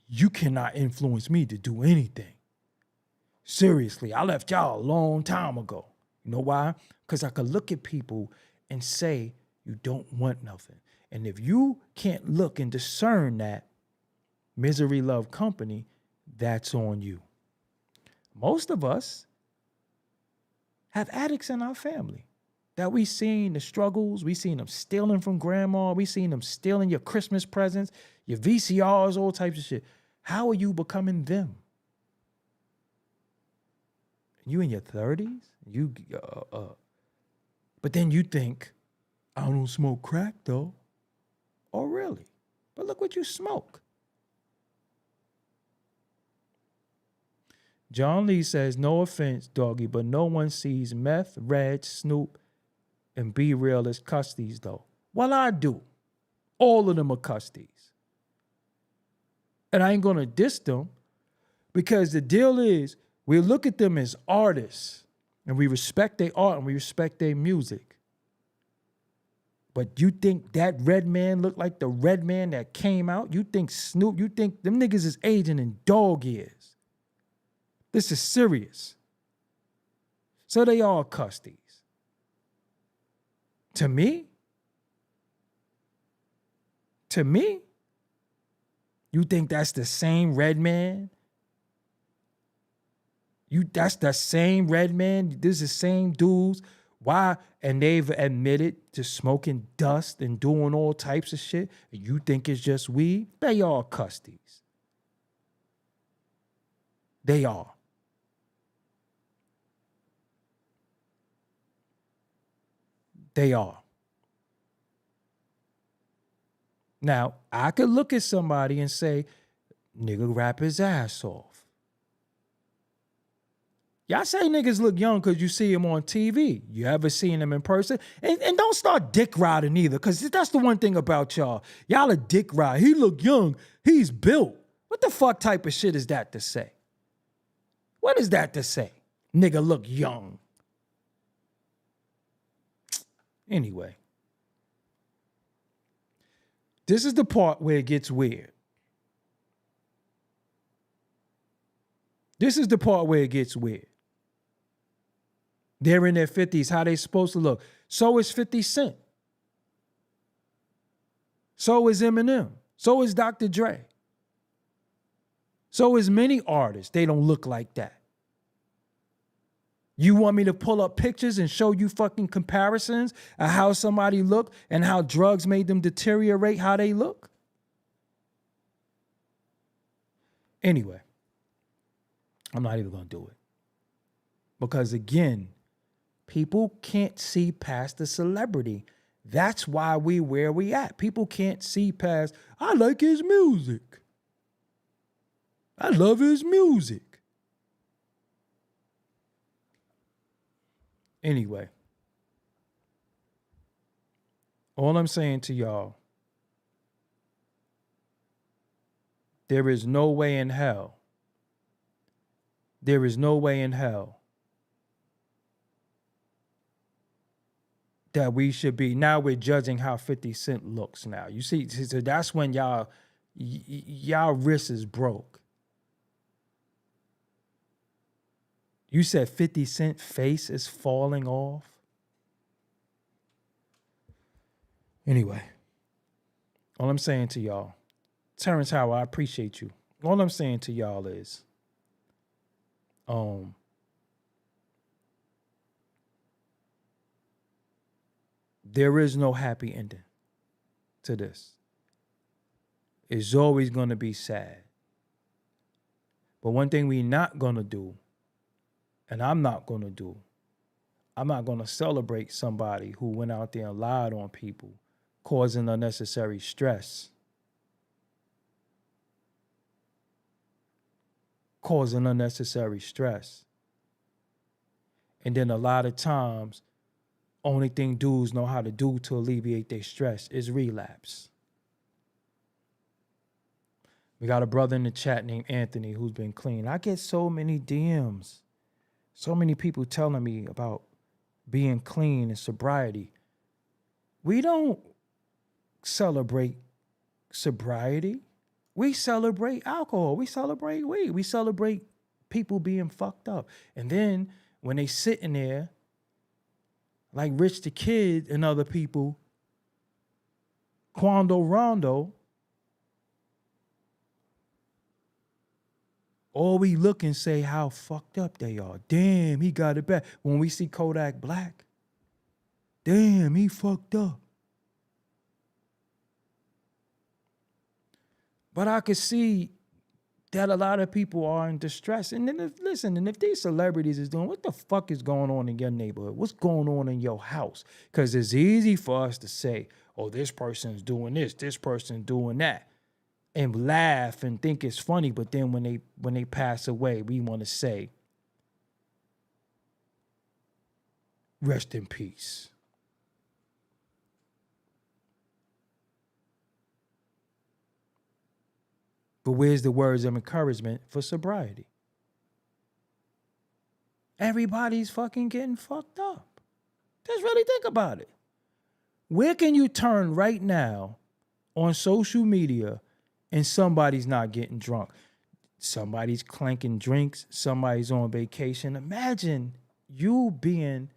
You cannot influence me to do anything. Seriously, I left y'all a long time ago. You know why? Because I could look at people and say, you don't want nothing. And if you can't look and discern that, misery love company, that's on you. Most of us have addicts in our family that we seen the struggles. We seen them stealing from grandma. We seen them stealing your Christmas presents, your VCRs, all types of shit. How are you becoming them? You in your 30s? But then you think, I don't smoke crack though. Oh, really? But look what you smoke. John Lee says, no offense, Doggie, but no one sees Meth, Reg, Snoop, and Be Real as custies though. Well, I do. All of them are custies. And I ain't gonna diss them, because the deal is, we look at them as artists and we respect their art and we respect their music. But you think that Red Man looked like the Red Man that came out? You think Snoop, you think them niggas is aging in dog years. This is serious. So they are custies. To me, you think that's the same Red Man? That's the same Red Man? This is the same dudes? Why? And they've admitted to smoking dust and doing all types of shit. And you think it's just weed? They are custies. They are. They are. Now, I could look at somebody and say, nigga rap his ass off. Y'all say niggas look young because you see him on TV. You ever seen him in person? And don't start dick riding either, because that's the one thing about y'all. Y'all a dick ride. He look young. He's built. What the fuck type of shit is that to say? What is that to say? Nigga look young. Anyway. This is the part where it gets weird. This is the part where it gets weird. They're in their 50s. How they supposed to look? So is 50 Cent. So is Eminem. So is Dr. Dre. So is many artists. They don't look like that. You want me to pull up pictures and show you fucking comparisons of how somebody look and how drugs made them deteriorate how they look? Anyway, I'm not even going to do it. Because again, people can't see past the celebrity. That's why we where we at. People can't see past, I like his music. I love his music. Anyway, all I'm saying to y'all, there is no way in hell. There is no way in hell that we should be. Now we're judging how 50 Cent looks now. You see, so that's when y'all wrist is broke. You said 50 Cent face is falling off? Anyway, all I'm saying to y'all, Terrence Howard, I appreciate you. All I'm saying to y'all is, there is no happy ending to this. It's always going to be sad. But one thing we're not going to do, and I'm not going to do, I'm not going to celebrate somebody who went out there and lied on people, causing unnecessary stress. Causing unnecessary stress. And then a lot of times, only thing dudes know how to do to alleviate their stress is relapse. We got a brother in the chat named Anthony who's been clean. I get so many DMs. So many people telling me about being clean and sobriety. We don't celebrate sobriety. We celebrate alcohol. We celebrate weed. We celebrate people being fucked up. And then when they sitting there, like Rich the Kid and other people, Quando Rondo, all we look and say how fucked up they are. Damn, he got it back. When we see Kodak Black, damn, he fucked up. But I could see that a lot of people are in distress. And then, if these celebrities is doing, what the fuck is going on in your neighborhood? What's going on in your house? Because it's easy for us to say, oh, this person's doing this person's doing that, and laugh and think it's funny. But then when they pass away, we want to say, rest in peace. But where's the words of encouragement for sobriety? Everybody's fucking getting fucked up. Just really think about it. Where can you turn right now on social media and somebody's not getting drunk? Somebody's clanking drinks. Somebody's on vacation. Imagine you being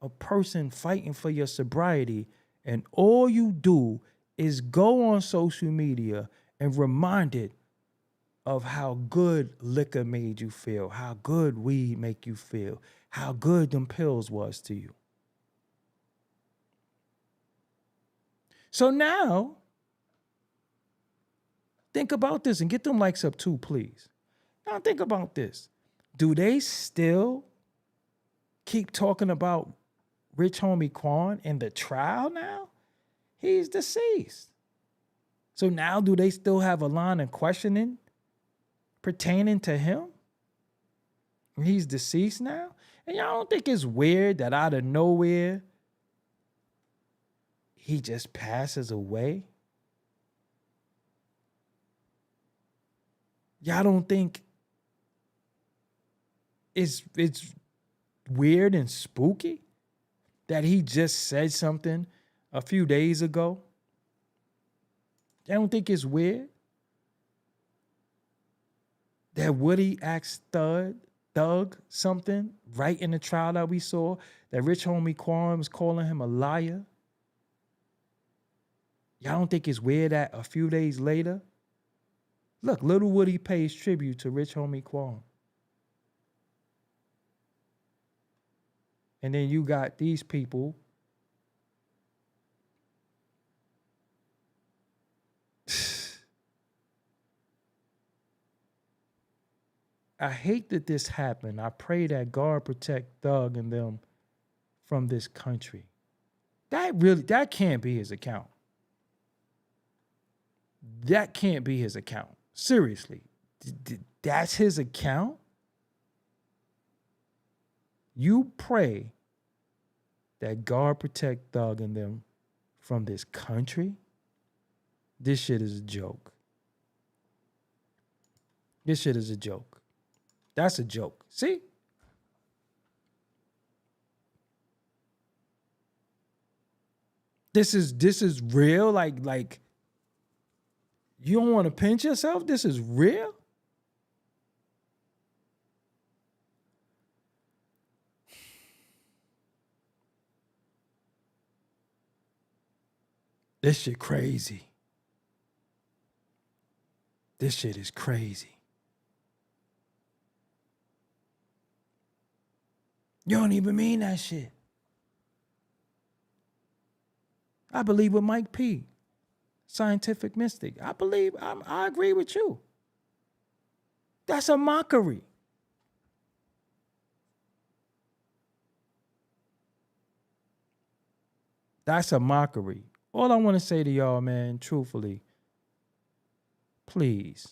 a person fighting for your sobriety and all you do is go on social media and remind it of how good liquor made you feel, how good weed make you feel, how good them pills was to you. So now, think about this and get them likes up too, please. Now think about this. Do they still keep talking about Rich Homie Quan in the trial now? He's deceased. So now do they still have a line of questioning pertaining to him? He's deceased now? And y'all don't think it's weird that out of nowhere, he just passes away? Y'all don't think it's weird and spooky that he just said something a few days ago? Y'all don't think it's weird that Woody asked Thug something right in the trial that we saw, that Rich Homie Quan was calling him a liar? Y'all don't think it's weird that a few days later, look, Lil Woody pays tribute to Rich Homie Quan. And then you got these people I hate that this happened. I pray that God protect Thug and them from this country. That can't be his account. That can't be his account. Seriously. That's his account? You pray that God protect Thug and them from this country? This shit is a joke. This shit is a joke. That's a joke. See? This is real. Like you don't want to pinch yourself? This is real? This shit crazy. This shit is crazy. You don't even mean that shit. I believe with Mike P, scientific mystic. I agree with you. That's a mockery. That's a mockery. All I want to say to y'all, man, truthfully, please,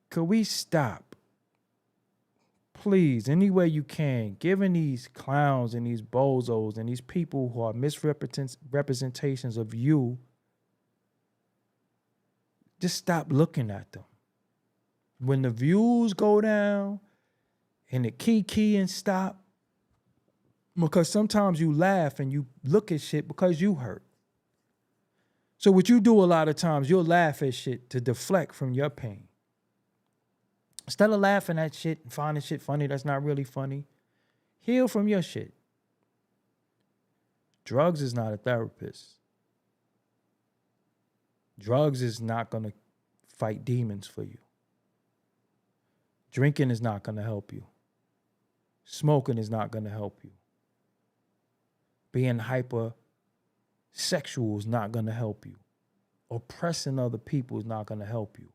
could we stop? Please, any way you can, giving these clowns and these bozos and these people who are misrepresentations of you, just stop looking at them. When the views go down and the key and stop, because sometimes you laugh and you look at shit because you hurt. So what you do a lot of times, you'll laugh at shit to deflect from your pain. Instead of laughing at shit and finding shit funny that's not really funny, heal from your shit. Drugs is not a therapist. Drugs is not going to fight demons for you. Drinking is not going to help you. Smoking is not going to help you. Being hypersexual is not going to help you. Oppressing other people is not going to help you.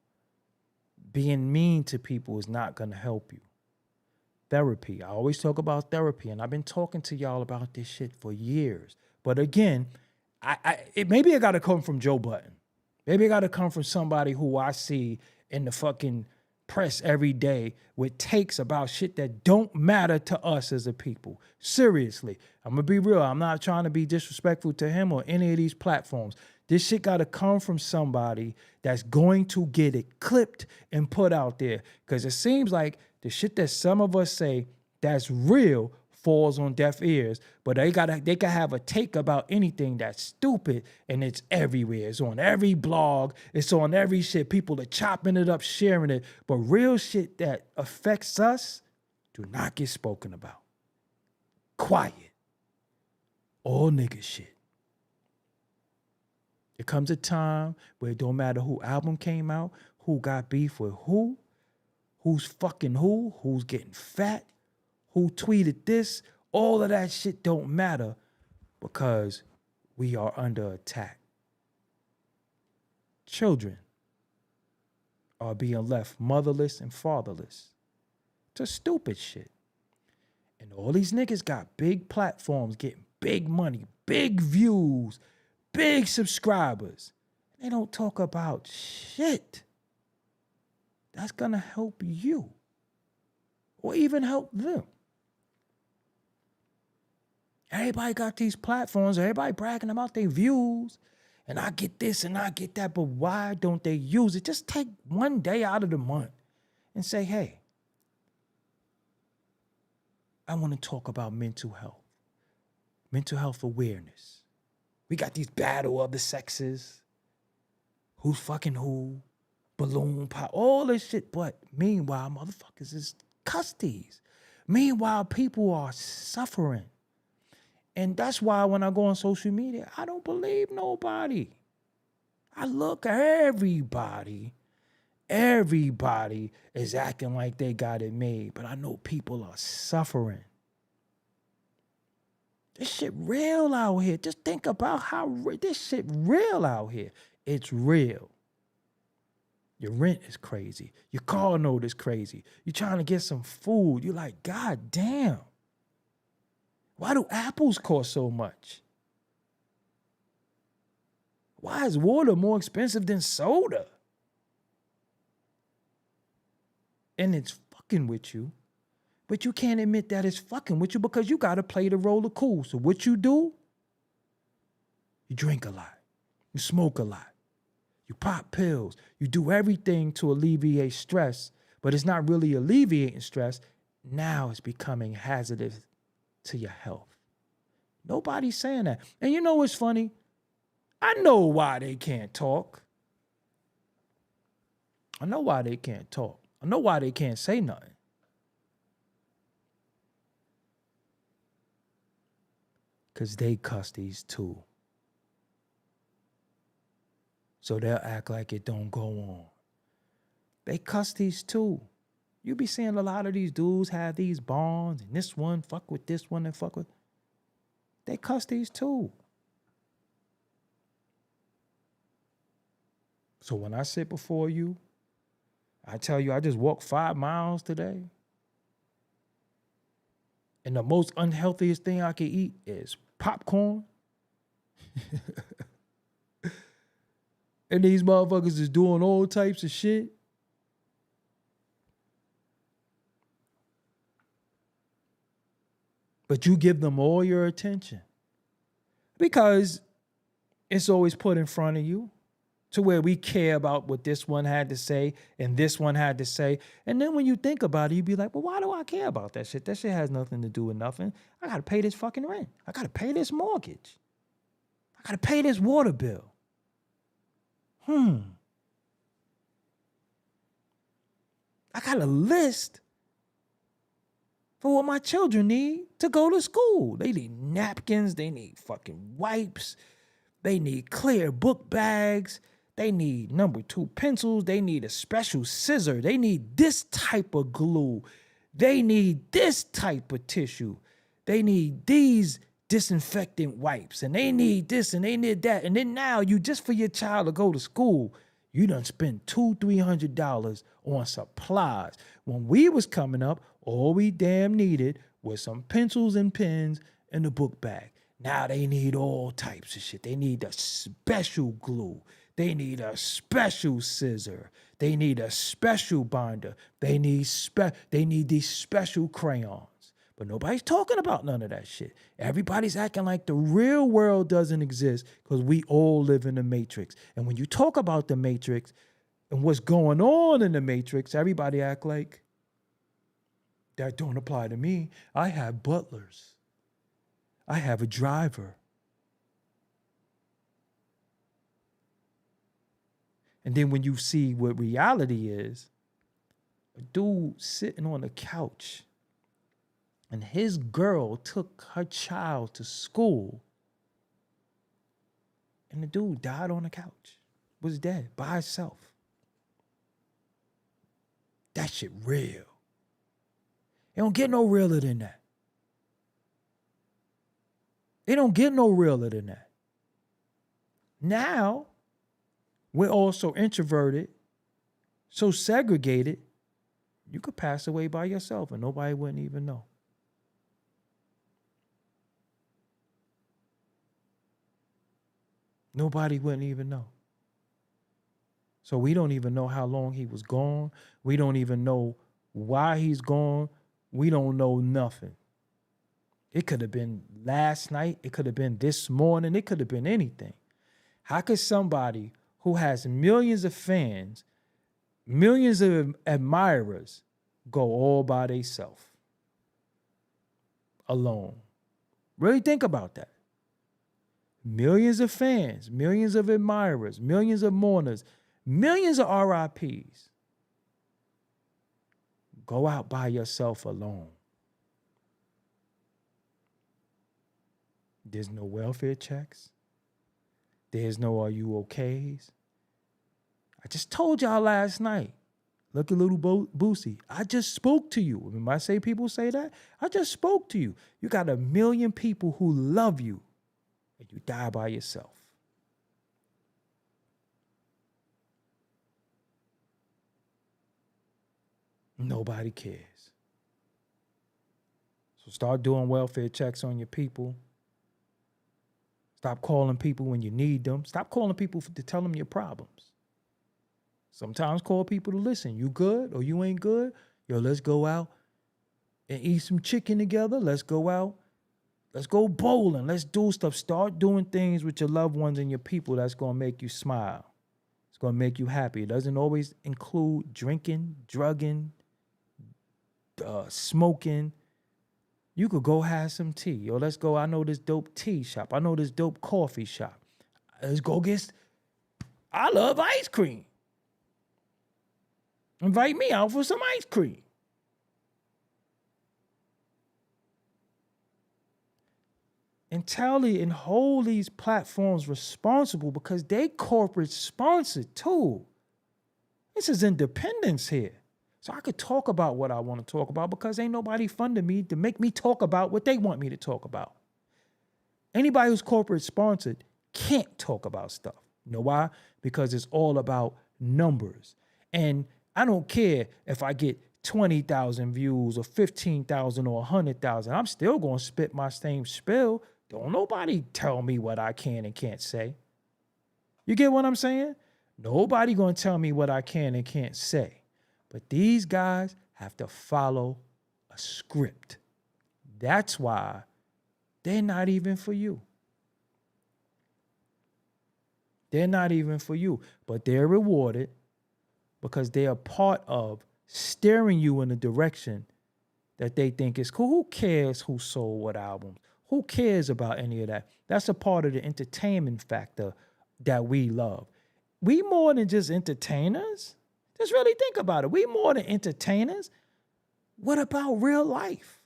Being mean to people is not going to help you. Therapy. I always talk about therapy, and I've been talking to y'all about this shit for years. But again, maybe it got to come from Joe Budden. Maybe it got to come from somebody who I see in the fucking press every day with takes about shit that don't matter to us as a people. Seriously. I'm going to be real. I'm not trying to be disrespectful to him or any of these platforms. This shit got to come from somebody that's going to get it clipped and put out there. Because it seems like the shit that some of us say that's real falls on deaf ears, but they can have a take about anything that's stupid, and it's everywhere. It's on every blog. It's on every shit. People are chopping it up, sharing it. But real shit that affects us do not get spoken about. Quiet. All nigga shit. There comes a time where it don't matter who album came out, who got beef with who, who's fucking who's getting fat, who tweeted this. All of that shit don't matter because we are under attack. Children are being left motherless and fatherless. to stupid shit. And all these niggas got big platforms, getting big money, big views, big subscribers. They don't talk about shit that's gonna help you or even help them. Everybody got these platforms, everybody bragging about their views, and I get this and I get that, but why don't they use it? Just take one day out of the month and say, hey, I want to talk about mental health awareness. We got these battle of the sexes, who's fucking who, balloon pop, all this shit, but meanwhile, motherfuckers is custies. Meanwhile, people are suffering. And that's why when I go on social media, I don't believe nobody. I look at everybody. Everybody is acting like they got it made, but I know people are suffering. This shit real out here. Just think about how this shit real out here. It's real. Your rent is crazy. Your car note is crazy. You're trying to get some food. You're like, God damn. Why do apples cost so much? Why is water more expensive than soda? And it's fucking with you, but you can't admit that it's fucking with you because you got to play the role of cool. So what you do? You drink a lot. You smoke a lot. You pop pills. You do everything to alleviate stress, but it's not really alleviating stress. Now it's becoming hazardous to your health. Nobody's saying that. And you know what's funny? I know why they can't talk. I know why they can't talk. I know why they can't say nothing. Because they cuss these too. So they'll act like it don't go on. They cuss these too. You be seeing a lot of these dudes have these bonds, and this one fuck with this one and fuck with. They cuss these too. So when I sit before you, I tell you I just walked 5 miles today. And the most unhealthiest thing I can eat is popcorn. And these motherfuckers is doing all types of shit. But you give them all your attention because it's always put in front of you to where we care about what this one had to say and this one had to say. And then when you think about it, you be like, well, why do I care about that shit? That shit has nothing to do with nothing. I got to pay this fucking rent. I got to pay this mortgage. I got to pay this water bill. I got a list for what my children need to go to school. They need napkins. They need fucking wipes. They need clear book bags. They need number 2 pencils. They need a special scissor. They need this type of glue. They need this type of tissue. They need these disinfectant wipes. And they need this and they need that. And then now you just for your child to go to school, you done spend $200-$300 on supplies. When we was coming up, all we damn needed was some pencils and pens and a book bag. Now they need all types of shit. They need a special glue. They need a special scissor. They need a special binder. They need these special crayons. But nobody's talking about none of that shit. Everybody's acting like the real world doesn't exist because we all live in the Matrix. And when you talk about the Matrix and what's going on in the Matrix, everybody act like that don't apply to me. I have butlers. I have a driver. And then when you see what reality is, a dude sitting on the couch and his girl took her child to school and the dude died on the couch, was dead by himself. That shit real. It don't get no realer than that. It don't get no realer than that. Now, we're all so introverted, so segregated, You could pass away by yourself and nobody wouldn't even know. Nobody wouldn't even know. So we don't even know how long he was gone. We don't even know why he's gone. We don't know nothing. It could have been last night. It could have been this morning. It could have been anything. How could somebody who has millions of fans, millions of admirers, go all by themselves? Alone. Really think about that. Millions of fans, millions of admirers, millions of mourners, millions of RIPs. Go out by yourself alone. There's no welfare checks. There's no are you okays. I just told y'all last night. Look at little Boosie. I just spoke to you. When I say people say that, I just spoke to you. You got 1 million people who love you, and you die by yourself. Nobody cares. So start doing welfare checks on your people. Stop calling people when you need them. Stop calling people to tell them your problems. Sometimes call people to listen. You good or you ain't good? Yo, let's go out and eat some chicken together. Let's go out. Let's go bowling. Let's do stuff. Start doing things with your loved ones and your people that's going to make you smile. It's going to make you happy. It doesn't always include drinking, drugging, smoking. You could go have some tea. Yo, let's go. I know this dope tea shop. I know this dope coffee shop. Let's go get... I love ice cream. Invite me out for some ice cream. And and hold these platforms responsible because they corporate sponsored too. This is independence here. So I could talk about what I want to talk about because ain't nobody funding me to make me talk about what they want me to talk about. Anybody who's corporate sponsored can't talk about stuff. You know why? Because it's all about numbers. And I don't care if I get 20,000 views or 15,000 or 100,000. I'm still going to spit my same spill. Don't nobody tell me what I can and can't say. You get what I'm saying? Nobody going to tell me what I can and can't say. But these guys have to follow a script. That's why they're not even for you. They're not even for you. But they're rewarded because they are part of steering you in a direction that they think is cool. Who cares who sold what albums? Who cares about any of that? That's a part of the entertainment factor that we love. We more than just entertainers. Just really think about it. We more than entertainers. What about real life?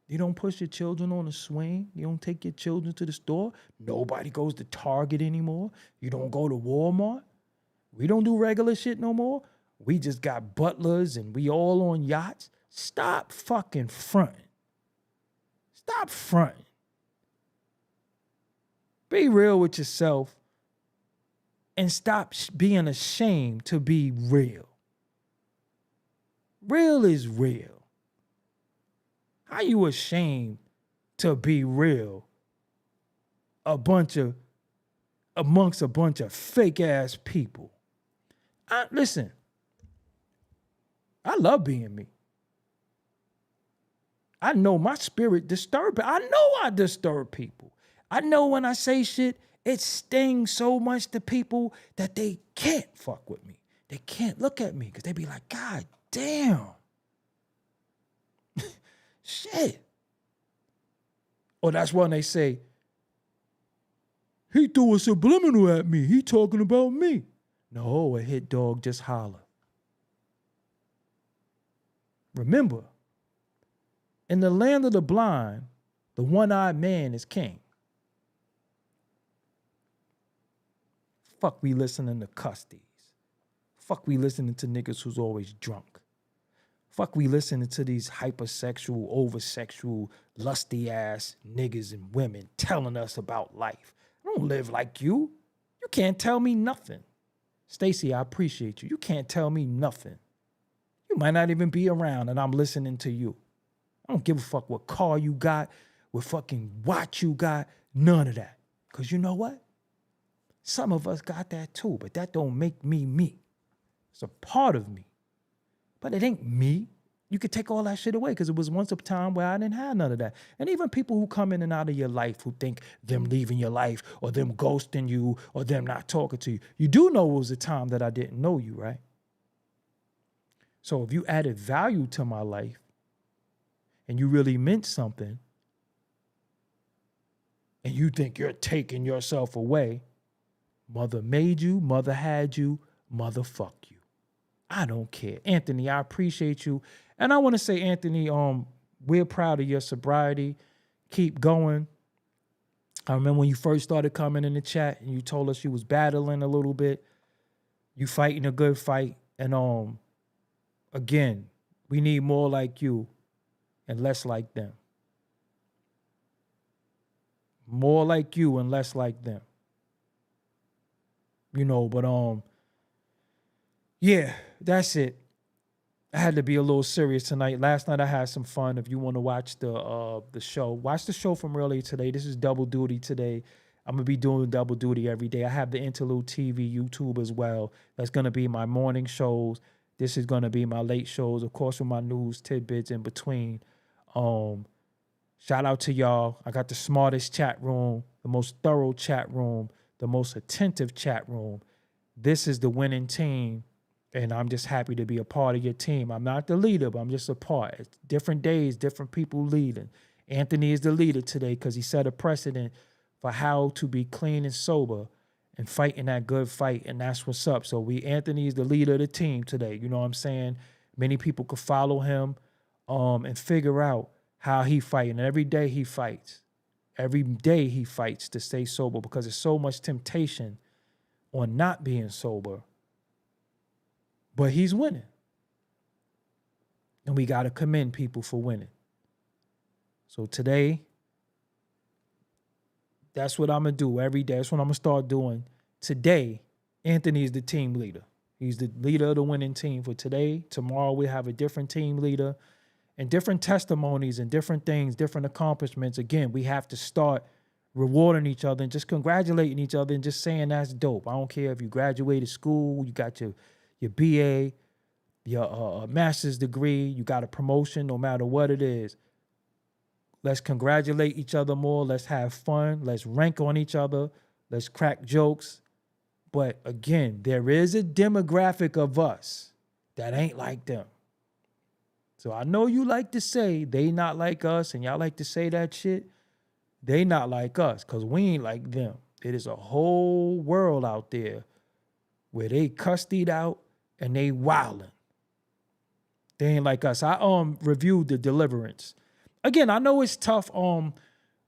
You don't push your children on a swing. You don't take your children to the store. Nobody goes to Target anymore. You don't go to Walmart. We don't do regular shit no more. We just got butlers and we all on yachts. Stop fucking fronting. Stop fronting. Be real with yourself and stop being ashamed to be real. Real is real. How you ashamed to be real amongst a bunch of fake ass people? Listen, I love being me. I know my spirit disturbs. I know I disturb people. I know when I say shit, it stings so much to people that they can't fuck with me. They can't look at me because they be like, God damn. Shit. Or that's when they say, he threw a subliminal at me. He talking about me. No, a hit dog just holler. Remember, in the land of the blind, the one-eyed man is king. Fuck we listening to custies. Fuck we listening to niggas who's always drunk. Fuck we listening to these hypersexual, oversexual, lusty-ass niggas and women telling us about life. I don't live like you. You can't tell me nothing. Stacy, I appreciate you. You can't tell me nothing. You might not even be around and I'm listening to you. I don't give a fuck what car you got, what fucking watch you got, none of that. Because you know what? Some of us got that too, but that don't make me me. It's a part of me. But it ain't me. You could take all that shit away because it was once a time where I didn't have none of that. And even people who come in and out of your life who think them leaving your life or them ghosting you or them not talking to you, you do know it was a time that I didn't know you, right? So if you added value to my life and you really meant something and you think you're taking yourself away, mother made you, mother had you, motherfuck you. I don't care. Anthony, I appreciate you. And I want to say, Anthony, we're proud of your sobriety. Keep going. I remember when you first started coming in the chat and you told us you was battling a little bit. You fighting a good fight. And again, we need more like you and less like them. More like you and less like them. You know, but yeah, that's it. I had to be a little serious tonight. Last night I had some fun. If you want to watch the show, watch the show from earlier today. This is double duty today. I'm gonna be doing double duty every day. I have the Interlude TV YouTube as well. That's gonna be my morning shows. This is gonna be my late shows, of course, with my news tidbits in between. Shout out to y'all. I got the smartest chat room, the most thorough chat room, the most attentive chat room. This is the winning team. And I'm just happy to be a part of your team. I'm not the leader, but I'm just a part. It's different days, different people leading. Anthony is the leader today because he set a precedent for how to be clean and sober and fighting that good fight. And that's what's up. So Anthony is the leader of the team today. You know what I'm saying? Many people could follow him and figure out how he fighting. And every day he fights. Every day he fights to stay sober because there's so much temptation on not being sober. But he's winning. And we got to commend people for winning. So today, that's what I'm going to do every day. That's what I'm going to start doing. Today, Anthony is the team leader. He's the leader of the winning team for today. Tomorrow, we have a different team leader and different testimonies and different things, different accomplishments. Again, we have to start rewarding each other and just congratulating each other and just saying that's dope. I don't care if you graduated school, you got your BA, your master's degree, you got a promotion, no matter what it is. Let's congratulate each other more. Let's have fun. Let's rank on each other. Let's crack jokes. But again, there is a demographic of us that ain't like them. So I know you like to say they not like us and y'all like to say that shit. They not like us because we ain't like them. It is a whole world out there where they cussed it out and they wildin'. They ain't like us. I reviewed The Deliverance. Again, I know it's tough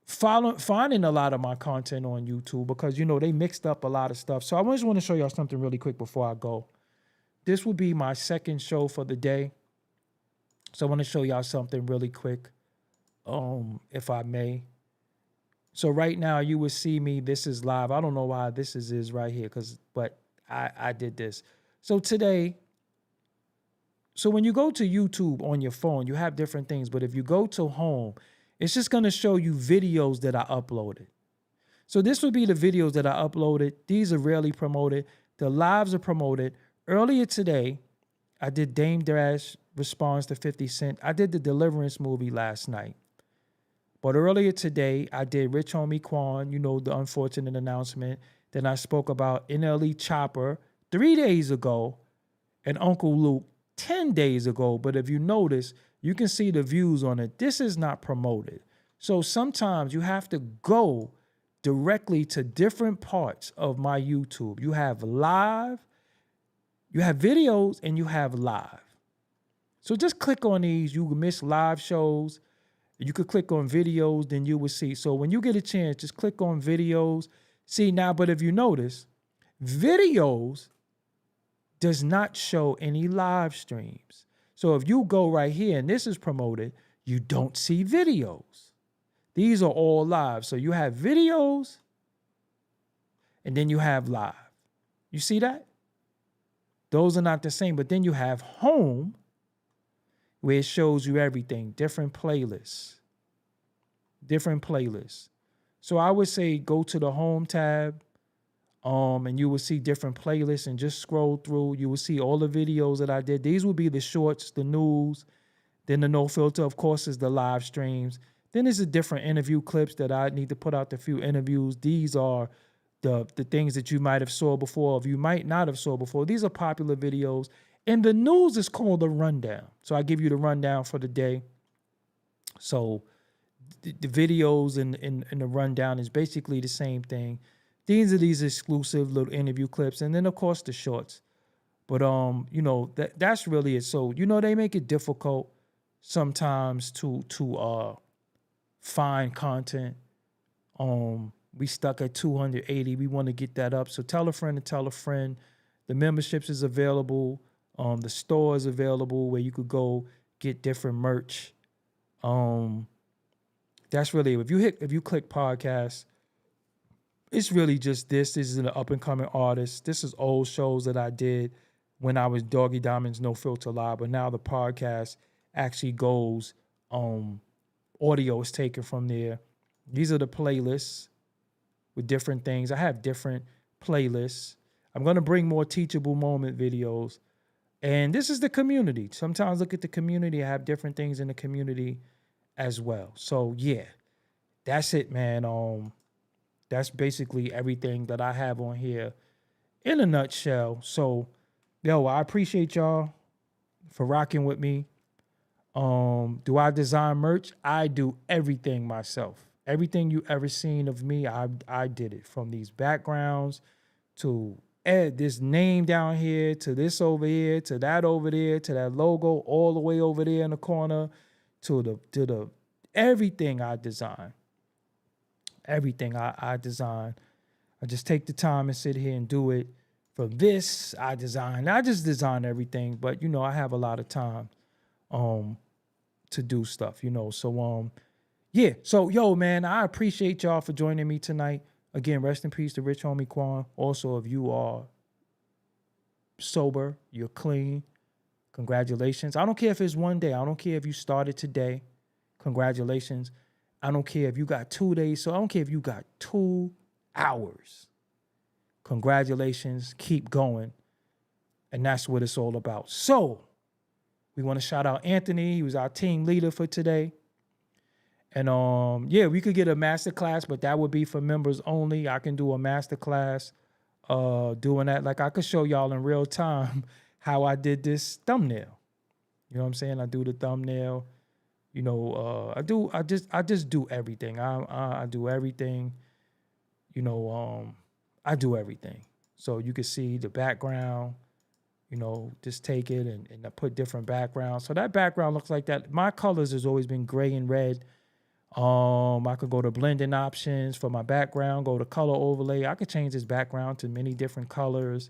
finding a lot of my content on YouTube because, you know, they mixed up a lot of stuff. So I just want to show y'all something really quick before I go. This will be my second show for the day. So I want to show y'all something really quick, if I may. So right now you will see me. This is live. I don't know why this is right here, but I did this. So today, so when you go to YouTube on your phone, you have different things. But if you go to home, it's just going to show you videos that I uploaded. So this would be the videos that I uploaded. These are rarely promoted. The lives are promoted. Earlier today, I did Dame Dash response to 50 Cent. I did the Deliverance movie last night. But earlier today, I did Rich Homie Quan, you know, the unfortunate announcement. Then I spoke about NLE Chopper 3 days ago and Uncle Luke 10 days ago. But if you notice, you can see the views on it. This is not promoted. So sometimes you have to go directly to different parts of my YouTube. You have live, you have videos, and you have live. So just click on these. You can miss live shows. You could click on videos, then you will see. So when you get a chance, just click on videos. See now, but if you notice, videos does not show any live streams. So if you go right here and this is promoted, you don't see videos. These are all live. So you have videos and then you have live. You see that? Those are not the same, but then you have home where it shows you everything, different playlists. So I would say go to the home tab, and you will see different playlists and just scroll through. You will see all the videos that I did. These will be the shorts, the news, then the no filter, of course, is the live streams. Then there's the different interview clips that I need to put out, the few interviews. These are the things that you might have saw before, or you might not have saw before. These are popular videos. And the news is called the rundown. So I give you the rundown for the day. So the videos and the rundown is basically the same thing. These are these exclusive little interview clips. And then, of course, the shorts. But, that's really it. So, they make it difficult sometimes to find content. We stuck at 280. We want to get that up. So tell a friend to tell a friend. The memberships is available. The store is available where you could go get different merch. That's really it. If you click podcast, it's really just this. This is an up and coming artist. This is old shows that I did when I was Doggie Diamonds No Filter Live, but now the podcast actually goes, audio is taken from there. These are the playlists with different things. I have different playlists. I'm going to bring more teachable moment videos. And this is the community. Sometimes look at the community. I have different things in the community as well. So yeah, that's it, man. That's basically everything that I have on here in a nutshell. So, I appreciate y'all for rocking with me. Do I design merch? I do everything myself. Everything you ever seen of me, I did it. From these backgrounds to this name down here, to this over here, to that over there, to that logo all the way over there in the corner, to the everything I design. Everything I design. I just take the time and sit here and do it. From this, I just design everything, but I have a lot of time to do stuff, So yeah. So man, I appreciate y'all for joining me tonight. Again, rest in peace to rich homie Quan. Also, if you are sober, you're clean, congratulations. I don't care if it's one day. I don't care if you started today. Congratulations. I don't care if you got 2 days. So I don't care if you got 2 hours. Congratulations. Keep going. And that's what it's all about. So we want to shout out Anthony. He was our team leader for today. And we could get a masterclass, but that would be for members only. I can do a masterclass doing that. Like I could show y'all in real time how I did this thumbnail. You know what I'm saying? I do the thumbnail. I just do everything. I do everything. I do everything. So you can see the background, just take it and I put different backgrounds. So that background looks like that. My colors has always been gray and red. I could go to blending options for my background, go to color overlay. I could change this background to many different colors,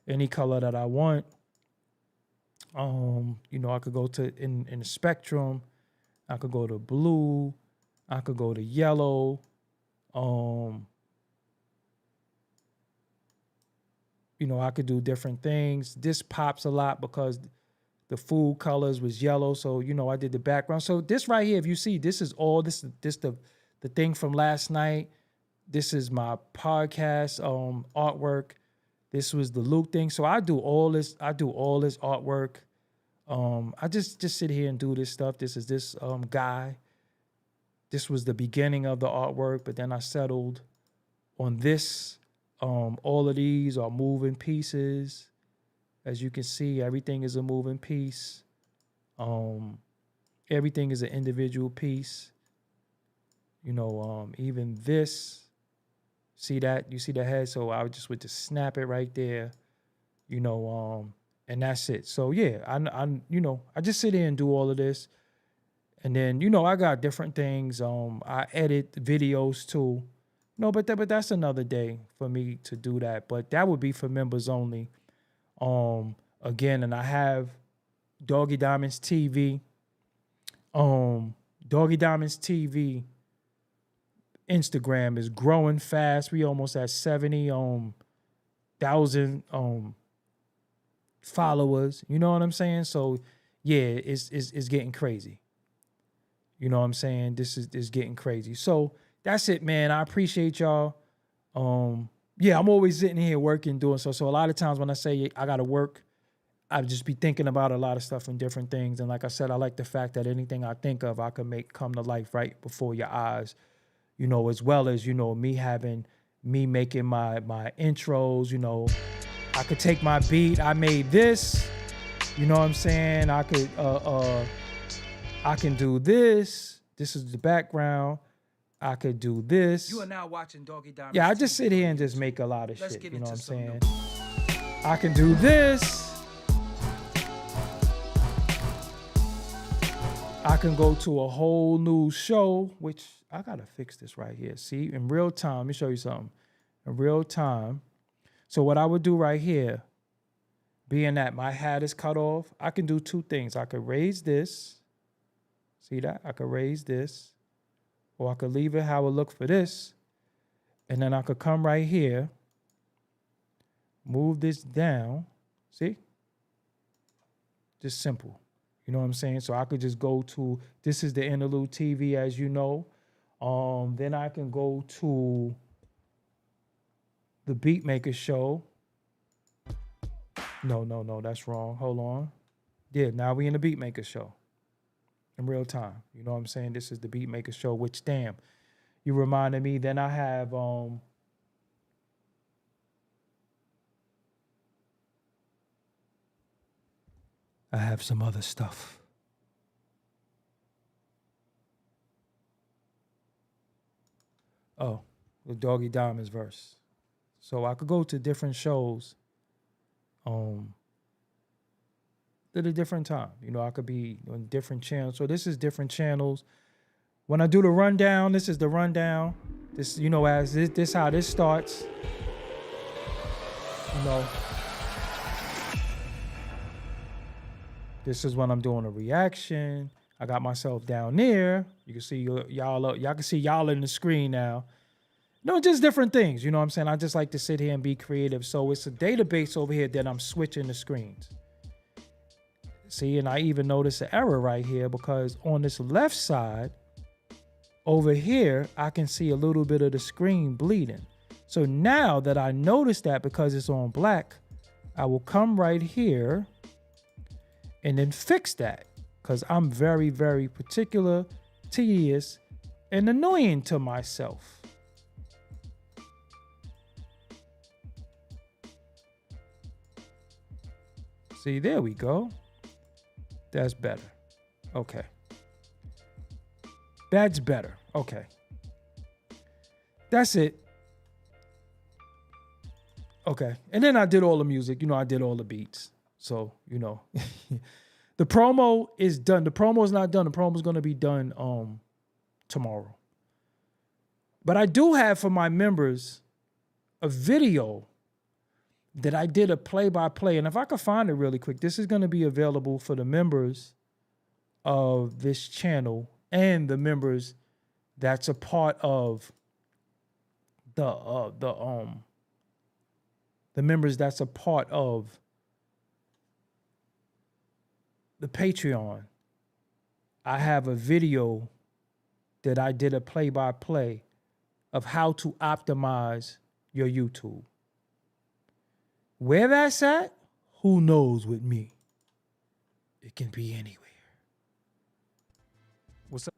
any color that I want. I could go to in the spectrum. I could go to blue. I could go to yellow. I could do different things. This pops a lot because the food colors was yellow. So, I did the background. So this right here, if you see, this is all this the thing from last night. This is my podcast artwork. This was the Luke thing. So I do all this artwork. I just sit here and do this stuff. This is this guy. This was the beginning of the artwork, but then I settled on this. All of these are moving pieces. As you can see, everything is a moving piece. Everything is an individual piece. Even this, see that? You see the head? So I just would just snap it right there, and that's it. So yeah, I just sit here and do all of this. And then, I got different things. I edit videos too. But that's another day for me to do that. But that would be for members only. Again, and I have Doggie Diamonds TV. Doggie Diamonds TV Instagram is growing fast. We almost at 70,000 followers. You know what I'm saying? So yeah, it's getting crazy. You know what I'm saying? This is getting crazy. So that's it, man. I appreciate y'all. Yeah, I'm always sitting here working, doing so. So a lot of times when I say I gotta work, I just be thinking about a lot of stuff and different things. And like I said, I like the fact that anything I think of, I can make come to life right before your eyes. You know, as well as, you know, me making my intros. You know, I could take my beat. I made this. You know what I'm saying? I can do this. This is the background. I could do this. You are now watching Doggie Diamonds. Yeah, I just sit here and just make a lot of Let's shit. get You know into what I'm saying? some I can do this. I can go to a whole new show, which I gotta fix this right here. See, in real time, let me show you something. In real time. So what I would do right here, being that my hat is cut off, I can do two things. I could raise this. See that? I could raise this. Or I could leave it how it look for this. And then I could come right here, move this down. See? Just simple. You know what I'm saying? So I could just go to, this is the interlude TV, as you know. Then I can go to the Beatmaker show. No, that's wrong. Hold on. Yeah, now we in the Beatmaker show. In real time. You know what I'm saying? This is the Beatmaker show, which, damn, you reminded me. Then I have some other stuff. Oh, the Doggie Diamonds verse. So I could go to different shows at a different time. You know, I could be on different channels. So this is different channels. When I do the rundown, this is the rundown. This, you know, as this how this starts. You know, this is when I'm doing a reaction. I got myself down there. You can see y'all can see y'all in the screen now. No, just different things. You know what I'm saying? I just like to sit here and be creative. So it's a database over here that I'm switching the screens. See, and I even noticed an error right here because on this left side, over here, I can see a little bit of the screen bleeding. So now that I noticed that because it's on black, I will come right here and then fix that because I'm very, very particular, tedious, and annoying to myself. See, there we go. That's better. Okay. That's better. Okay. That's it. Okay. And then I did all the music. You know, I did all the beats. So, you know, the promo is done. The promo is not done. The promo is going to be done tomorrow. But I do have for my members a video that I did a play-by-play. And if I could find it really quick, this is going to be available for the members of this channel and the members that's a part of the members that's a part of the Patreon. I have a video that I did a play-by-play of how to optimize your YouTube. Where that's at, who knows with me? It can be anywhere. What's up?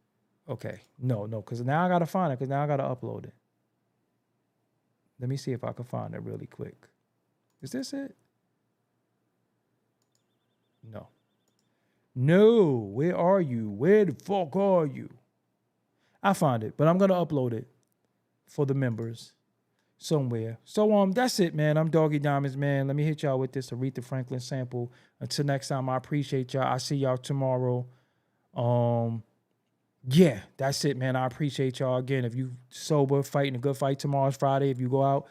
Okay, no, because now I got to find it because now I got to upload it. Let me see if I can find it really quick. Is this it? No, where are you? Where the fuck are you? I found it, but I'm going to upload it for the members somewhere. So that's it, man. I'm Doggie Diamonds, man. Let me hit y'all with this Aretha Franklin sample. Until next time, I appreciate y'all. I see y'all tomorrow. Yeah, that's it, man. I appreciate y'all. Again, if you sober, fighting a good fight, tomorrow's Friday. If you go out,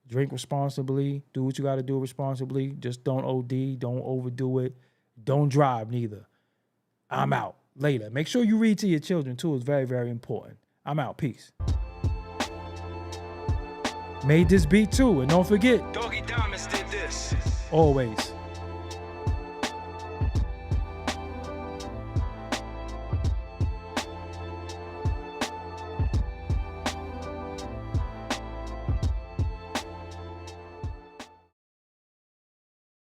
drink responsibly. Do what you got to do responsibly. Just don't OD. Don't overdo it. Don't drive neither. I'm out. Later. Make sure you read to your children, too. It's very, very important. I'm out. Peace. Made this beat, too. And don't forget. Doggie Diamonds did this. Always.